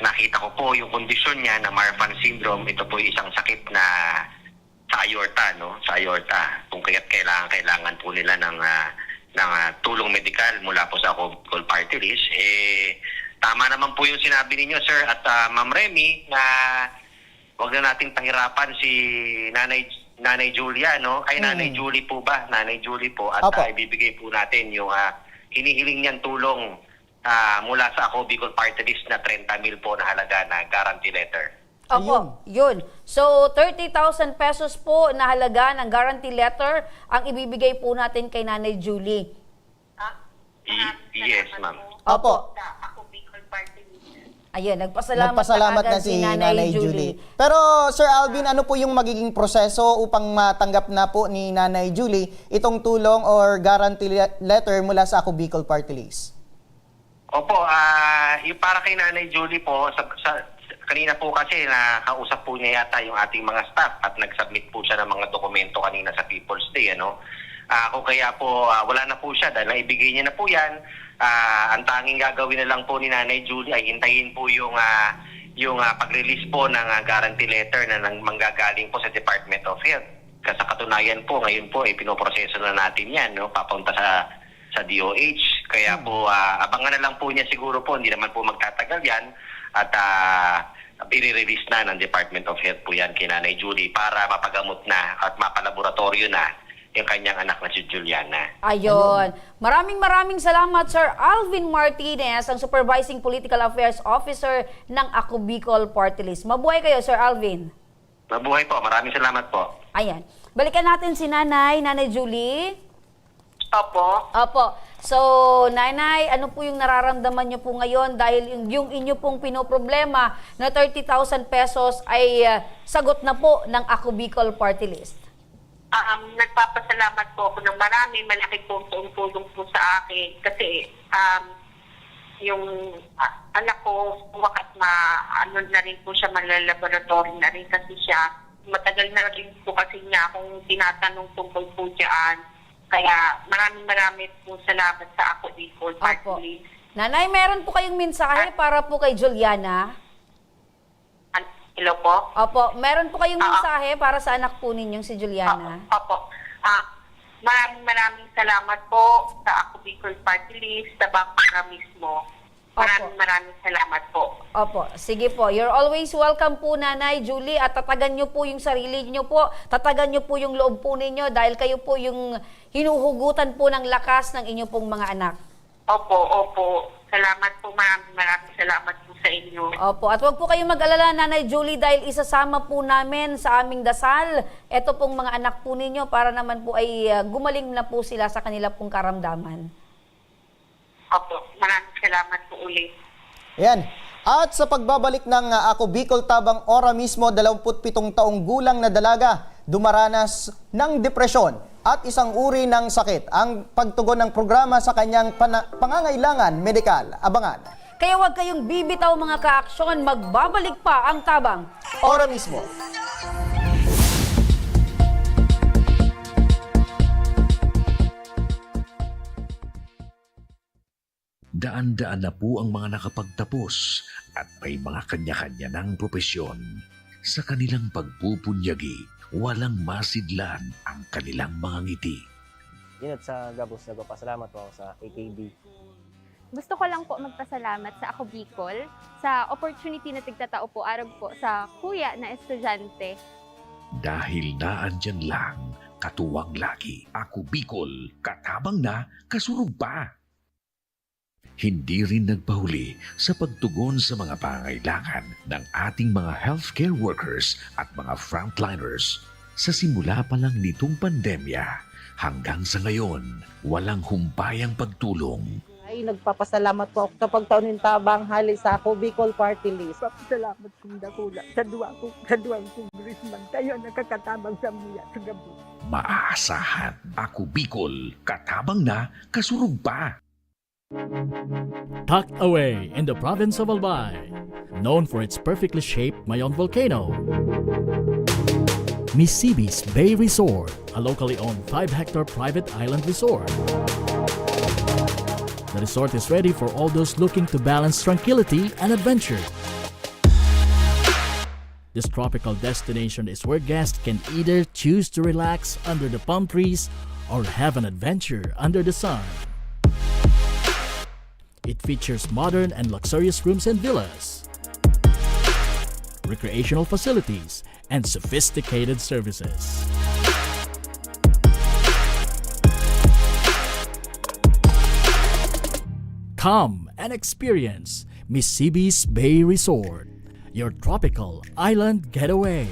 nakita ko po yung kondisyon niya na Marfan syndrome. Ito po yung isang sakit na sa aorta, no? Sa aorta. Kung kaya't kailangan po nila ng tulong medikal mula po sa Ako Bicol Party List. Tama naman po yung sinabi ninyo, sir, at Ma'am Remy, na wag na nating pahirapan si Nanay Julia, no? Ay, Nanay Julie po ba? Nanay Julie po. At Opo. ibibigay po natin yung hinihiling niyang tulong mula sa Ako Bicol Party List na 30,000 po na halaga na guarantee letter. Opo, yun. So, 30,000 pesos po na halaga ng guarantee letter ang ibibigay po natin kay Nanay Julie. Yes, ma'am. Opo. Ako Bicol Party List. Ayun, nagpasalamat Nagpasalamat agad na si Nanay Julie. Pero Sir Alvin, ano po yung magiging proseso upang matanggap na po ni Nanay Julie itong tulong or guarantee letter mula sa Ako Bicol Party List? Opo, yung para kay Nanay Julie po, kanina po kasi nakausap po niya yata yung ating mga staff at nag-submit po siya ng mga dokumento kanina sa People's Day, ano? Kung kaya po wala na po siya dahil naibigay niya na po yan, ang tanging gagawin na lang po ni Nanay Julie ay hintayin po yung pag-release po ng guarantee letter na manggagaling po sa Department of Health. Kasi sa katunayan po, ngayon po ay pinoproseso na natin yan, no? Papunta sa DOH. Kaya po, abangan na lang po niya siguro po, hindi naman po magtatagal yan. At i-release na ng Department of Health po yan kay Nanay Julie para mapagamot na at mapalaboratorio na yung kanyang anak na si Juliana. Ayun. Maraming salamat, Sir Alvin Martinez, ang Supervising Political Affairs Officer ng Ako Bicol Party List. Mabuhay kayo, Sir Alvin. Mabuhay po. Maraming salamat po. Ayan. Balikan natin si Nanay Julie. Opo. Opo. So, Nanay, ano po yung nararamdaman nyo po ngayon dahil yung inyo pong pinoproblema na 30,000 pesos ay sagot na po ng Ako Bicol Party List? Nagpapasalamat po ako ng marami. Malaki po tulong po sa akin. Kasi yung anak ko, wakat na rin po siya, malalaboratory na rin kasi siya. Matagal na rin po kasi niya akong tinatanong tungkol po dyan. Kaya maraming po salamat sa Ako Bicol Party Opo. List. Nanay, meron po kayong mensahe para po kay Juliana? Hello po? Opo, meron po kayong mensahe para sa anak po ninyong si Juliana? Opo. Maraming salamat po sa Ako Bicol Party List, sa Bangkara mismo. Maraming salamat po. Opo, sige po. You're always welcome po, Nanay Julie, at tatagan nyo po yung sarili nyo po, tatagan nyo po yung loob po ninyo dahil kayo po yung hinuhugutan po ng lakas ng inyo pong mga anak. Opo. Salamat po, maraming salamat po sa inyo. Opo, at huwag po kayong mag-alala, Nanay Julie, dahil isasama po namin sa aming dasal ito pong mga anak po ninyo para naman po ay gumaling na po sila sa kanila pong karamdaman. Opo, maraming salamat po ulit. Ayan. At sa pagbabalik ng Ako Bicol Tabang Ora mismo, 27 taong gulang na dalaga, dumaranas ng depresyon at isang uri ng sakit. Ang pagtugon ng programa sa kanyang pangangailangan medikal. Abangan. Kaya huwag kayong bibitaw mga ka-aksyon, magbabalik pa ang Tabang Ora mismo. Daan-daan na po ang mga nakapagtapos at may mga kanya-kanya ng propesyon. Sa kanilang pagpupunyagi, walang masidlan ang kanilang mga ngiti. Yun at sa Gabos, nagpapasalamat po ako sa AKB. Gusto ko lang po magpasalamat sa Ako Bicol sa opportunity na tigtatao po arag po sa kuya na estudyante. Dahil naandyan lang, katuwang lagi, Ako Bicol, katabang na, kasurog pa. Hindi rin nagpahuli sa pagtugon sa mga pangangailangan ng ating mga healthcare workers at mga frontliners. Sa simula pa lang nitong pandemya, hanggang sa ngayon, walang humpayang pagtulong. Ay, nagpapasalamat po ako sa pagtaon ng Tabang hali sa Ako Bicol Party List. Salamat kong dakula sa duwang congressman. Kayo nakakatabang sa mga sa gabi. Maaasahan, Ako Bicol, katabang na, kasurog pa. Tucked away in the province of Albay, known for its perfectly shaped Mayon volcano, Misibis Bay Resort, a locally owned 5-hectare private island resort. The resort is ready for all those looking to balance tranquility and adventure. This tropical destination is where guests can either choose to relax under the palm trees or have an adventure under the sun. It features modern and luxurious rooms and villas, recreational facilities, and sophisticated services. Come and experience Misibis Bay Resort, your tropical island getaway.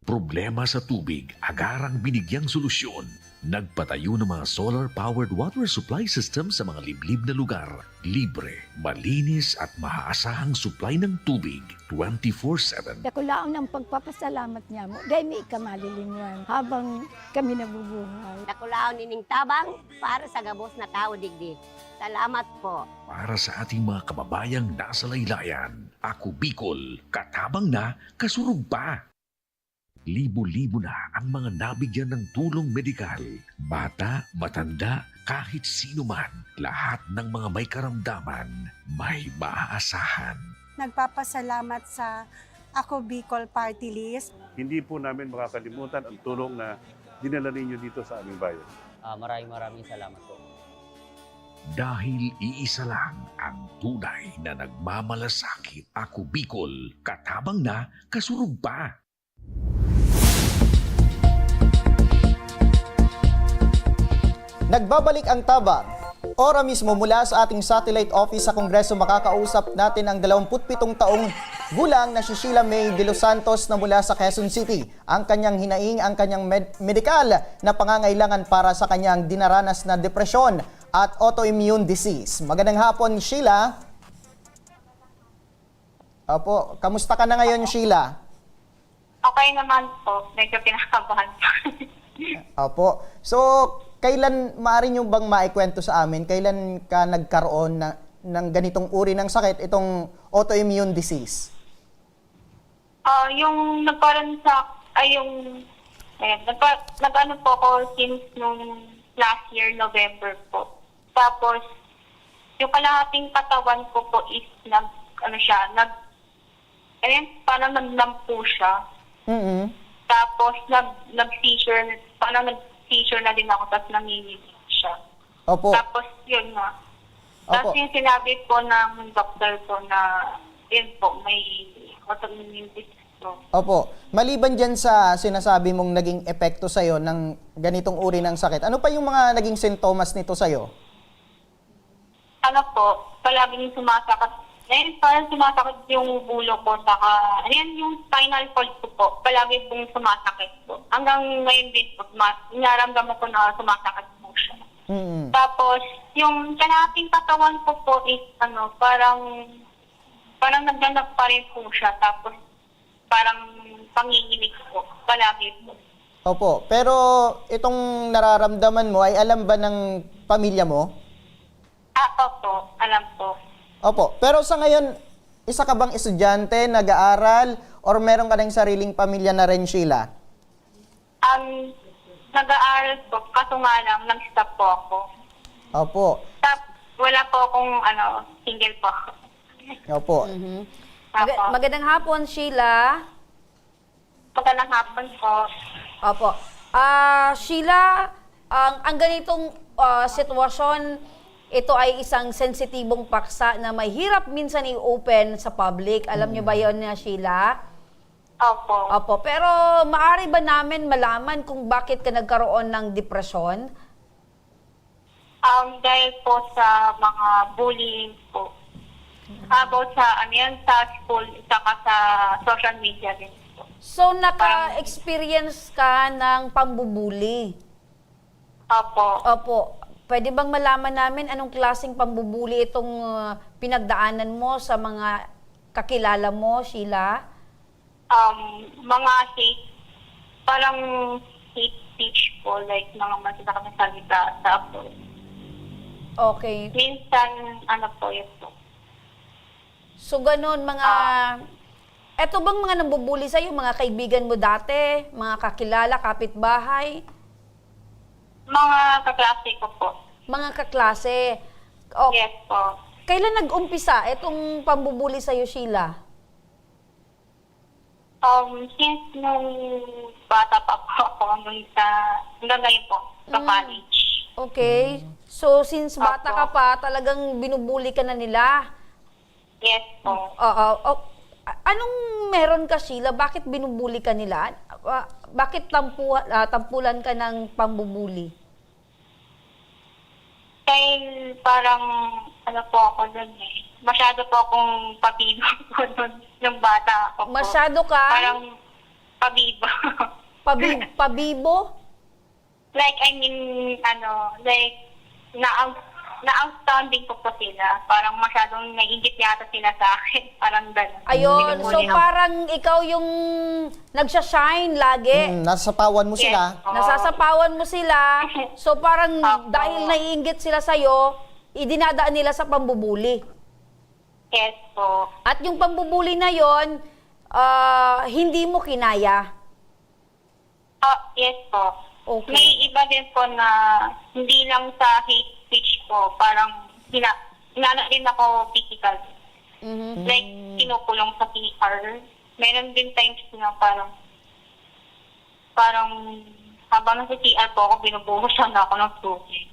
Problema sa tubig, agarang binigyang solusyon. Nagpatayo ng mga solar-powered water supply system sa mga liblib na lugar. Libre, malinis at maaasahang supply ng tubig 24/7. Nakulaon ang pagpapasalamat niya mo dahil may kamalilingan habang kami nabubuhay. Nakulaon ining Tabang para sa Gabos na tao digdi. Salamat po. Para sa ating mga kababayang nasa laylayan, Ako Bicol, katabang na, kasurog pa. Libo-libo na ang mga nabigyan ng tulong medikal. Bata, matanda, kahit sino man, lahat ng mga may karamdaman, may maaasahan. Nagpapasalamat sa Ako Bicol Party List. Hindi po namin makakalimutan ang tulong na dinala ninyo dito sa aming bayan. Maraming salamat po. Dahil iisa lang ang tunay na nagmamalasakit. Ako Bicol, katabang na, kasurog pa. Nagbabalik ang Tabang. Ora mismo mula sa ating satellite office sa Kongreso, makakausap natin ang 27 taong gulang na si Sheila May de los Santos na mula sa Quezon City. Ang kanyang hinaing, ang kanyang medikal na pangangailangan para sa kanyang dinaranas na depresyon at autoimmune disease. Magandang hapon, Sheila. Opo, kamusta ka na ngayon, Sheila? Okay naman po. Medyo pinakabahan po. Opo. So, kailan maaari nyo bang maikwento sa amin, kailan ka nagkaroon ng ganitong uri ng sakit, itong autoimmune disease? Yung nagkaroon sa, nag-ano po ako since nung last year, November po. Tapos, yung kalahating katawan ko po is parang nag-numb po siya. Mm-hmm. Tapos, nag-seizure na din ako, tapos nanginginig siya. Opo. Tapos yun nga. Tapos Opo. yung sinabi po ng doktor ko na yun po, may autoimmune disease po. Opo. Maliban dyan sa sinasabi mong naging epekto sa'yo ng ganitong uri ng sakit, ano pa yung mga naging sintomas nito sa'yo? Ano po, palaging sumasakit. Ngayon, parang sumasakit yung bulo ko, saka, yung spinal cord ko po, palagi pong sumasakit po. Hanggang ngayon din po, naramdaman ko na sumasakit po siya. Tapos, yung kanating katawan ko po is, parang nagdanap pa rin po siya. Tapos, parang panginginig po, palagi po. Opo. Pero itong nararamdaman mo ay alam ba ng pamilya mo? Opo, alam po. Opo. Pero sa ngayon, isa ka bang estudyante, nag-aaral, or meron ka ng sariling pamilya na rin, Sheila? Nag-aaral po, kaso nga lang, nag-stop po ako. Opo. Wala po akong, single po. Opo. Magandang hapon, Sheila. Magandang hapon po. Opo. Sheila, ang ganitong sitwasyon, ito ay isang sensitibong paksa na may hirap minsan i-open sa public. Alam niyo ba yon, Sheila? Opo. Opo. Pero maaari ba namin malaman kung bakit ka nagkaroon ng depresyon? Dahil po sa mga bullying po. About sa, sa school, saka sa social media din po. So, naka-experience ka ng pambubuli? Opo. Opo. Pwede bang malaman namin anong klaseng pambubuli itong pinagdaanan mo sa mga kakilala mo, Sheila? Mga parang hate speech po, like mga masasakit na salita sa po. Okay. Minsan, po yun po. So, ganun, eto bang mga nambubuli sa'yo, mga kaibigan mo dati, mga kakilala, kapitbahay? Mga kaklase ko po. Mga kaklase? Yes po. Kailan nag-umpisa itong pambubuli sa'yo, Sheila? Since nung bata pa po ako, hanggang ngayon po, sa college. Okay. So, since bata ka pa, talagang binubuli ka na nila? Yes po. Anong meron ka, Sheila? Bakit binubuli ka nila? Bakit tampulan ka ng pambubuli? Dahil parang, po ako dun eh. Masyado po akong pabibo po dun ng bata ako po. Masyado ka? Parang pabibo. Pabibo? Like, na-outstanding ko po sila. Parang masyadong naiingit yata sila sa akin. Parang gano'n. Ayun, so parang ikaw yung nagsashine lagi. Nasasapawan mo sila. Nasasapawan mo sila. So parang dahil naiinggit sila sa'yo, idinadaan nila sa pambubuli. Yes po. At yung pambubuli na yon, hindi mo kinaya. Yes po. Okay. May iba din po na hindi lang sa hate speech po, parang hinala din ako physical. Like, kinukulong sa PR. Meron din times na parang habang nasa PR po ako, binubuhusan na ako ng tubig.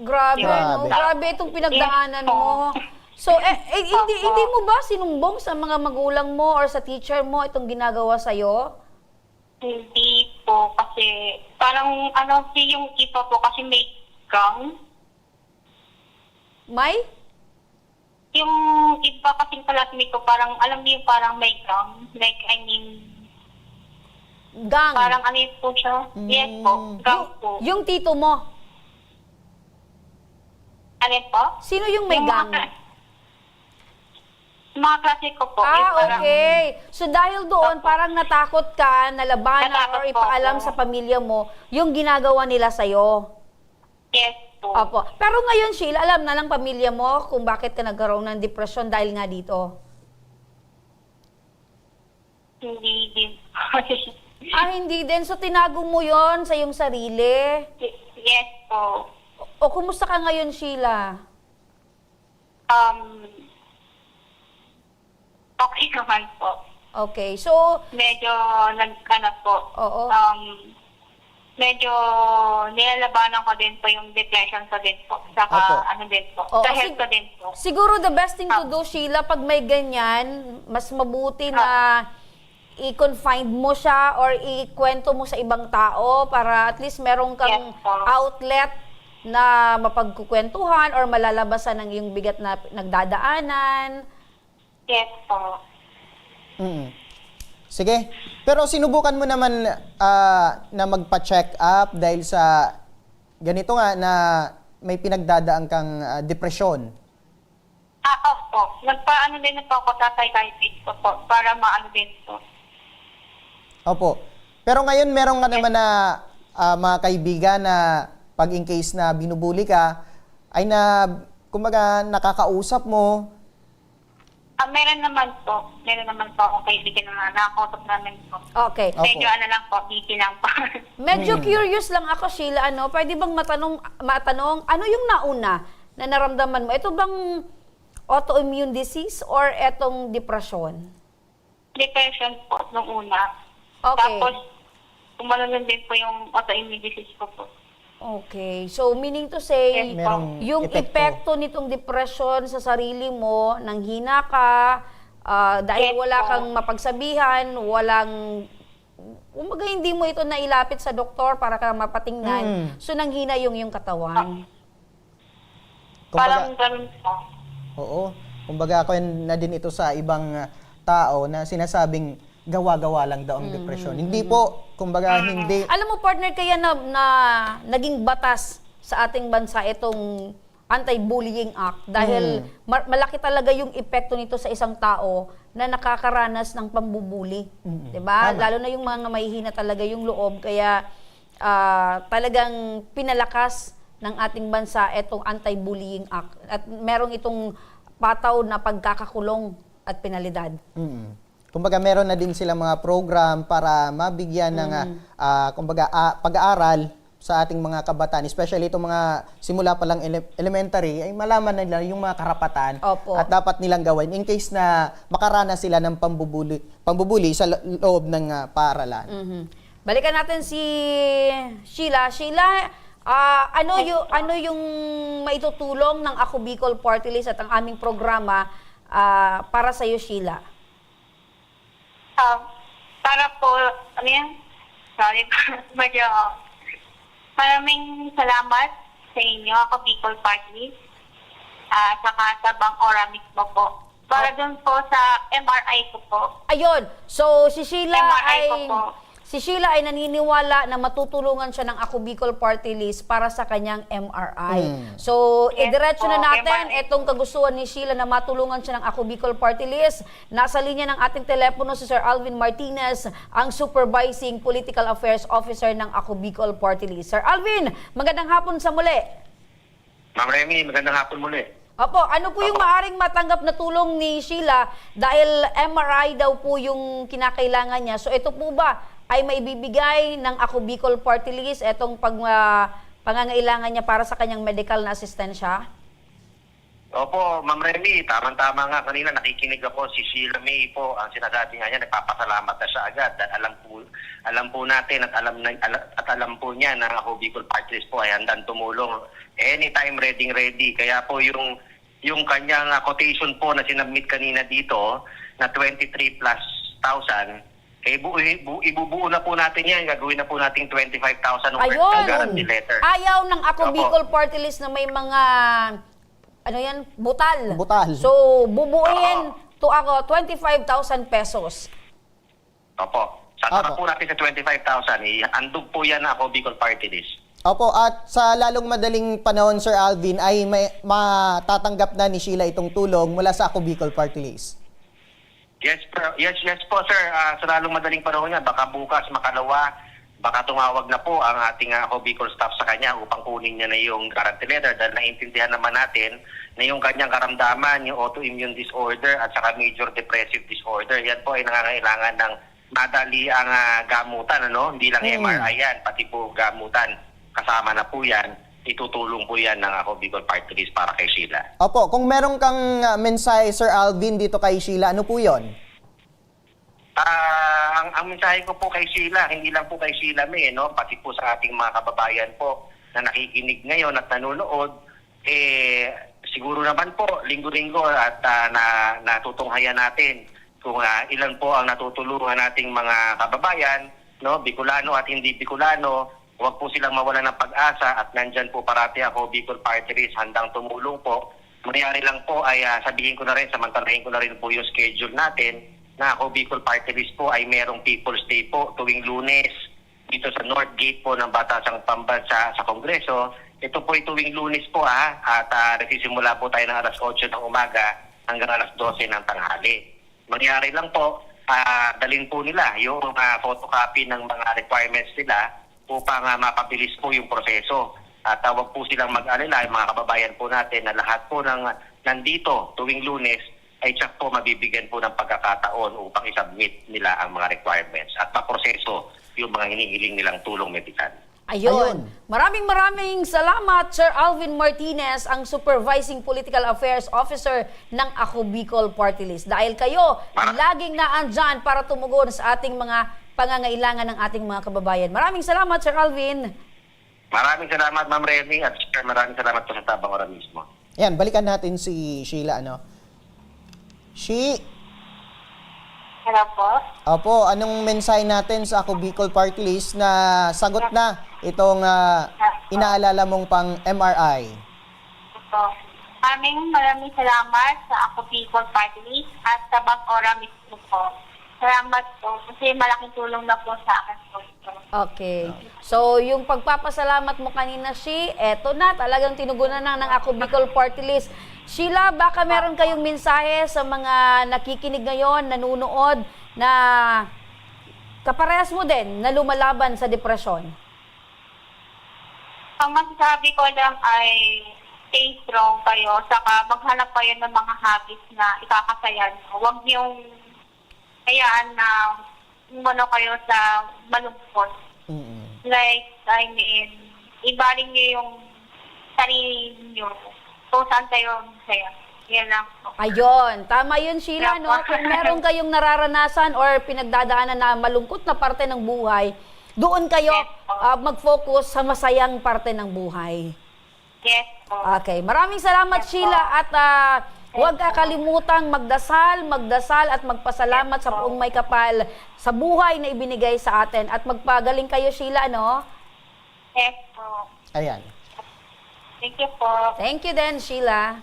Grabe, no? Grabe itong pinagdaanan mo. So, hindi mo ba sinumbong sa mga magulang mo or sa teacher mo itong ginagawa sa'yo? Hindi po, kasi parang yung iba po kasi may gang. May? Yung iba kasing classmate ko, parang alam niyo parang may gang. Like, gang? Parang po siya? Yes po, gang po. Yung tito mo? Po? Sino yung may gang? Mga klase ko po. Okay. So dahil doon, parang natakot ka na labanan or ipaalam sa pamilya mo yung ginagawa nila sa'yo. Yes po. Opo. Pero ngayon, Sheila, alam na lang pamilya mo kung bakit ka nagkaroon ng depression dahil nga dito? Hindi din. Hindi din. So tinago mo yon sa iyong sarili? Yes po. O kumusta ka ngayon, Sheila? Okay naman po. Okay, so... Medyo po. Oo. medyo nilalabanan ko din po yung depression ko din po. Saka Opo. ano din po, Oo, sa health ko din po. Siguro the best thing to do, Sheila, pag may ganyan, mas mabuti na i-confine mo siya or ikwento mo sa ibang tao para at least meron kang Yes po. outlet na mapagkukwentuhan or malalabasan ng iyong bigat na nagdadaanan. Yes po. Sige. Pero sinubukan mo naman na magpa-check up dahil sa ganito nga na may pinagdadaan kang depresyon. Opo. Nagpaano din po ako sa psychiatrist ko po para maano din po. Opo. Pero ngayon meron ka naman na mga kaibigan na pag in case na binubuli ka, ay kumbaga nakakausap mo. Meron naman po. Meron naman po akong kaibigan na nakakausap namin po. Okay. Medyo ano lang po, busy lang po. Medyo curious lang ako, Sheila, pwede bang matanong, ano yung nauna na naramdaman mo? Ito bang autoimmune disease or etong depression? Depression po nung una. Okay. Tapos, kumalan din po yung autoimmune disease ko po. Okay. So, meaning to say, Merong yung epekto nitong depression sa sarili mo, nanghina ka, dahil Yes, wala po. kang mapagsabihan, kumbaga hindi mo ito nailapit sa doktor para ka mapatingnan. So, nanghina yung katawan. Parang ganun po. Oo. Kumbaga ako na din ito sa ibang tao na sinasabing gawa-gawa lang daw ang depression. Hindi po. Kumbaga hindi. Alam mo, partner, kaya na naging batas sa ating bansa itong Anti-Bullying Act dahil malaki talaga yung epekto nito sa isang tao na nakakaranas ng pambubuli. 'Di ba? Lalo na yung mga mahihina talaga yung loob, kaya talagang pinalakas ng ating bansa itong Anti-Bullying Act at merong itong pataw na pagkakakulong at penalidad. Kumbaga meron na din sila mga program para mabigyan ng kumbaga pag-aaral sa ating mga kabataan, especially itong mga simula pa lang elementary, ay malaman nila yung mga karapatan at dapat nilang gawin in case na makaranas sila ng pambubuli sa loob ng paaralan. Balikan natin si Sheila. Sheila, ano yung maitutulong ng Ako Bicol Party List at ang aming programa para sa iyo, Sheila? Para po, ano yan? Sorry, medyo maraming salamat sa inyo, Ako Bicol Party, saka sa Bangora mismo po. Para dun po sa MRI ko po. Ayun, so si Sheila MRI ko po. ay naniniwala na matutulungan siya ng Ako Bicol Party List para sa kanyang MRI. So, idiretso na natin itong kagustuhan ni Sheila na matulungan siya ng Ako Bicol Party List. Nasa linya ng ating telepono si Sir Alvin Martinez, ang Supervising Political Affairs Officer ng Ako Bicol Party List. Sir Alvin, magandang hapon sa muli. Ma'am Remy, magandang hapon muli. Opo, ano po yung maaring matanggap na tulong ni Sheila dahil MRI daw po yung kinakailangan niya. So, ito po ba ay maibibigay ng Ako Bicol Party List itong pangangailangan niya para sa kanyang medical na asistensya? Opo, Ma'am Remy, tamang-tama nga. Kanina nakikinig ako si Sheila May po. Ang sinasabi nga niya, nagpapasalamat na siya agad. Dahil alam po natin at alam po niya na Ako Bicol Party List po ay handang tumulong. Anytime ready. Kaya po yung kanyang quotation po na sinabmit kanina dito na 23,000+, ibubuo na po natin yan. Gagawin na po natin 25,000 ng guarantee letter. Ayaw ng Ako Bicol Party List na may mga butal. So, bubuuin to ako 25,000 pesos. Opo. Sasama po natin sa 25,000. Andog po yan na Ako Bicol Party List. Opo, at sa lalong madaling panahon, Sir Alvin, ay matatanggap na ni Sheila itong tulong mula sa Ako Bicol Party List. Yes po, sir. Sa lalong madaling panahon niya, baka bukas, makalawa, baka tumawag na po ang ating Ako Bicol staff sa kanya upang kunin niya na yung guarantee letter dahil naiintindihan naman natin na yung kanyang karamdaman, yung autoimmune disorder at saka major depressive disorder, yan po ay nangangailangan ng madali ang gamutan, Hindi lang MRI yan, pati po gamutan. Kasama na po yan. Itutulong po yan ng Ako Bicol Party List para kay Sheila. Opo, kung meron kang mensahe, Sir Alvin, dito kay Sheila, ano po yun? Ang ang mensahe ko po kay Sheila, hindi lang po kay Sheila May, no? Pati po sa ating mga kababayan po na nakikinig ngayon at nanonood, siguro naman po, linggo-linggo at natutunghayan natin kung ilan po ang natutulungan nating mga kababayan, no? Bicolano at hindi Bicolano, huwag po silang mawalan ng pag-asa at nandyan po parati ako, Bicol Party List, handang tumulong po. Mangyari lang po ay sabihin ko na rin, samantalahin ko na rin po yung schedule natin na ako, Bicol Party List po ay merong People's Day po tuwing Lunes dito sa North Gate po ng Batasang Pambansa sa Kongreso. Ito po ay tuwing Lunes po at nagsisimula po tayo ng alas 8 ng umaga hanggang alas 12 ng tanghali. Mangyari lang po, dalhin po nila yung photocopy ng mga requirements nila upang mapabilis po yung proseso. At huwag po silang mag-alala, yung mga kababayan po natin na lahat po ng nandito tuwing Lunes ay tsak po mabibigyan po ng pagkakataon upang isubmit nila ang mga requirements at maproseso yung mga hinihiling nilang tulong medikal. Ayun. Maraming salamat, Sir Alvin Martinez, ang Supervising Political Affairs Officer ng Ako Bicol Party List. Dahil kayo, laging naandyan para tumugon sa ating mga pangangailangan ng ating mga kababayan. Maraming salamat, Sir Alvin. Maraming salamat, Ma'am Remy, at Sir, maraming salamat po sa Tabang Ora mismo. Ayan, balikan natin si Sheila, Hello po. Opo, anong mensahe natin sa Ako Bicol Party List na sagot na itong inaalala mong pang MRI? Ito. Maraming salamat sa Ako Bicol Party List at Tabang Ora mismo po. Salamat po kasi malaking tulong na po sa akin po. Okay. So, yung pagpapasalamat mo kanina, eto na, talagang tinugunan na ng Ako Bicol Party List. Sheila, baka meron kayong mensahe sa mga nakikinig ngayon, nanunood, na kaparehas mo din na lumalaban sa depresyon? Ang masasabi ko lang ay stay strong kayo, saka maghanap kayo ng mga habits na ikakasayan. Huwag niyong hayaan na kayo sa malungkot. Like, ibaling niyo yung sarili niyo kung saan kayo masaya. Yan lang po. Ayun, tama yun, Sheila, no? Kung meron kayong nararanasan or pinagdadaanan na malungkot na parte ng buhay, doon kayo mag-focus sa masayang parte ng buhay. Yes po. Okay, maraming salamat, Sheila, at huwag kakalimutang magdasal at magpasalamat sa Poong May Kapal sa buhay na ibinigay sa atin. At magpagaling kayo, Sheila, no? Yes po. Ayan. Thank you po. Thank you din, Sheila.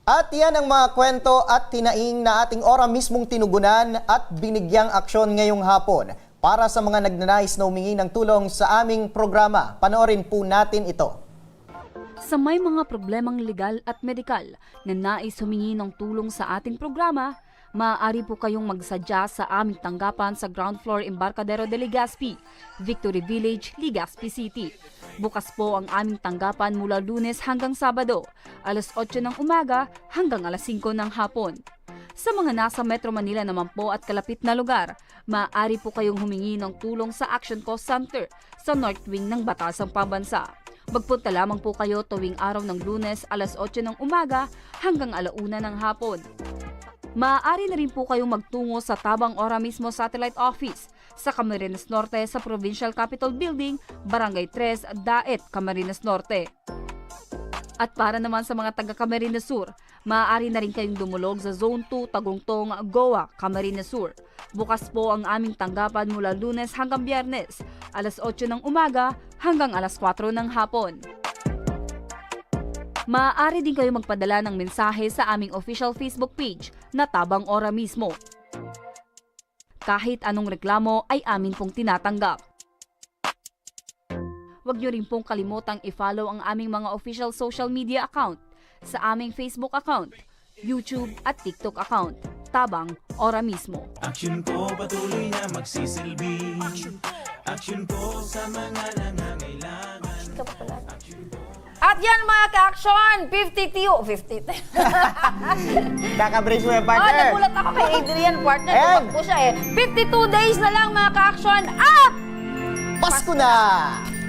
At yan ang mga kwento at tinaing na ating ora mismong tinugunan at binigyang aksyon ngayong hapon para sa mga nagnanais na humingi ng tulong sa aming programa. Panoorin po natin ito. Sa may mga problemang legal at medikal na nais humingi ng tulong sa ating programa, maaari po kayong magsadya sa aming tanggapan sa ground floor Embarcadero de Legazpi, Victory Village, Legazpi City. Bukas po ang aming tanggapan mula Lunes hanggang Sabado, alas 8 ng umaga hanggang alas 5 ng hapon. Sa mga nasa Metro Manila naman po at kalapit na lugar, maaari po kayong humingi ng tulong sa Action Cost Center sa North Wing ng Batasang Pambansa. Magpunta lamang po kayo tuwing araw ng Lunes alas 8 ng umaga hanggang alauna ng hapon. Maaari na rin po kayong magtungo sa Tabang Ora mismo Satellite Office sa Camarines Norte sa Provincial Capitol Building, Barangay 3, Daet, Camarines Norte. At para naman sa mga taga Camarines Sur, maaari na rin kayong dumulog sa Zone 2, Tagungtong, Goa, Camarines Sur. Bukas po ang aming tanggapan mula Lunes hanggang Biyernes, alas 8 ng umaga hanggang alas 4 ng hapon. Maaari din kayo magpadala ng mensahe sa aming official Facebook page na Tabang Ora mismo. Kahit anong reklamo ay amin pong tinatanggap. Huwag niyo rin pong kalimutang i-follow ang aming mga official social media account sa aming Facebook account, YouTube at TikTok account, Tabang Ora mismo. Action po patuloy na magsisilbi. Action po sa mga nangangailangan. At yan mga ka-action, 52. Kaka-brace mo yung partner. Nagulat ako kay Adrian, partner. Tumak po siya 52 days na lang mga ka-action at Pasko na!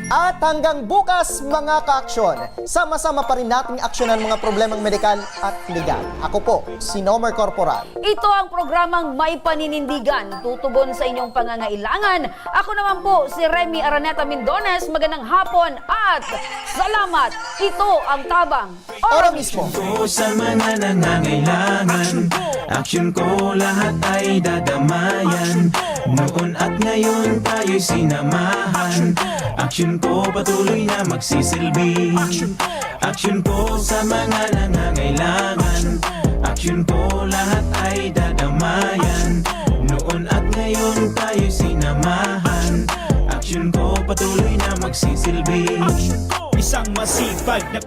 At hanggang bukas mga ka-aksyon, sama-sama pa rin nating aksyonan mga problemang medikal at legal. Ako po, si Nomer Corporal. Ito ang programang May Paninindigan, tutugon sa inyong pangangailangan. Ako naman po si Remy Araneta Mindones. Magandang hapon at salamat. Ito ang Tabang Ora Mismo. Ko sa mga nangangailangan, aksyon ko lahat ay dadamayan. Noon at ngayon tayo'y sinamahan. Aksyon ko patuloy na magsisilbi. Aksyon ko sa mga nangangailangan. Aksyon ko lahat ay dadamayan. Noon at ngayon tayo'y sinamahan. Aksyon ko patuloy na magsisilbi. Isang masipag na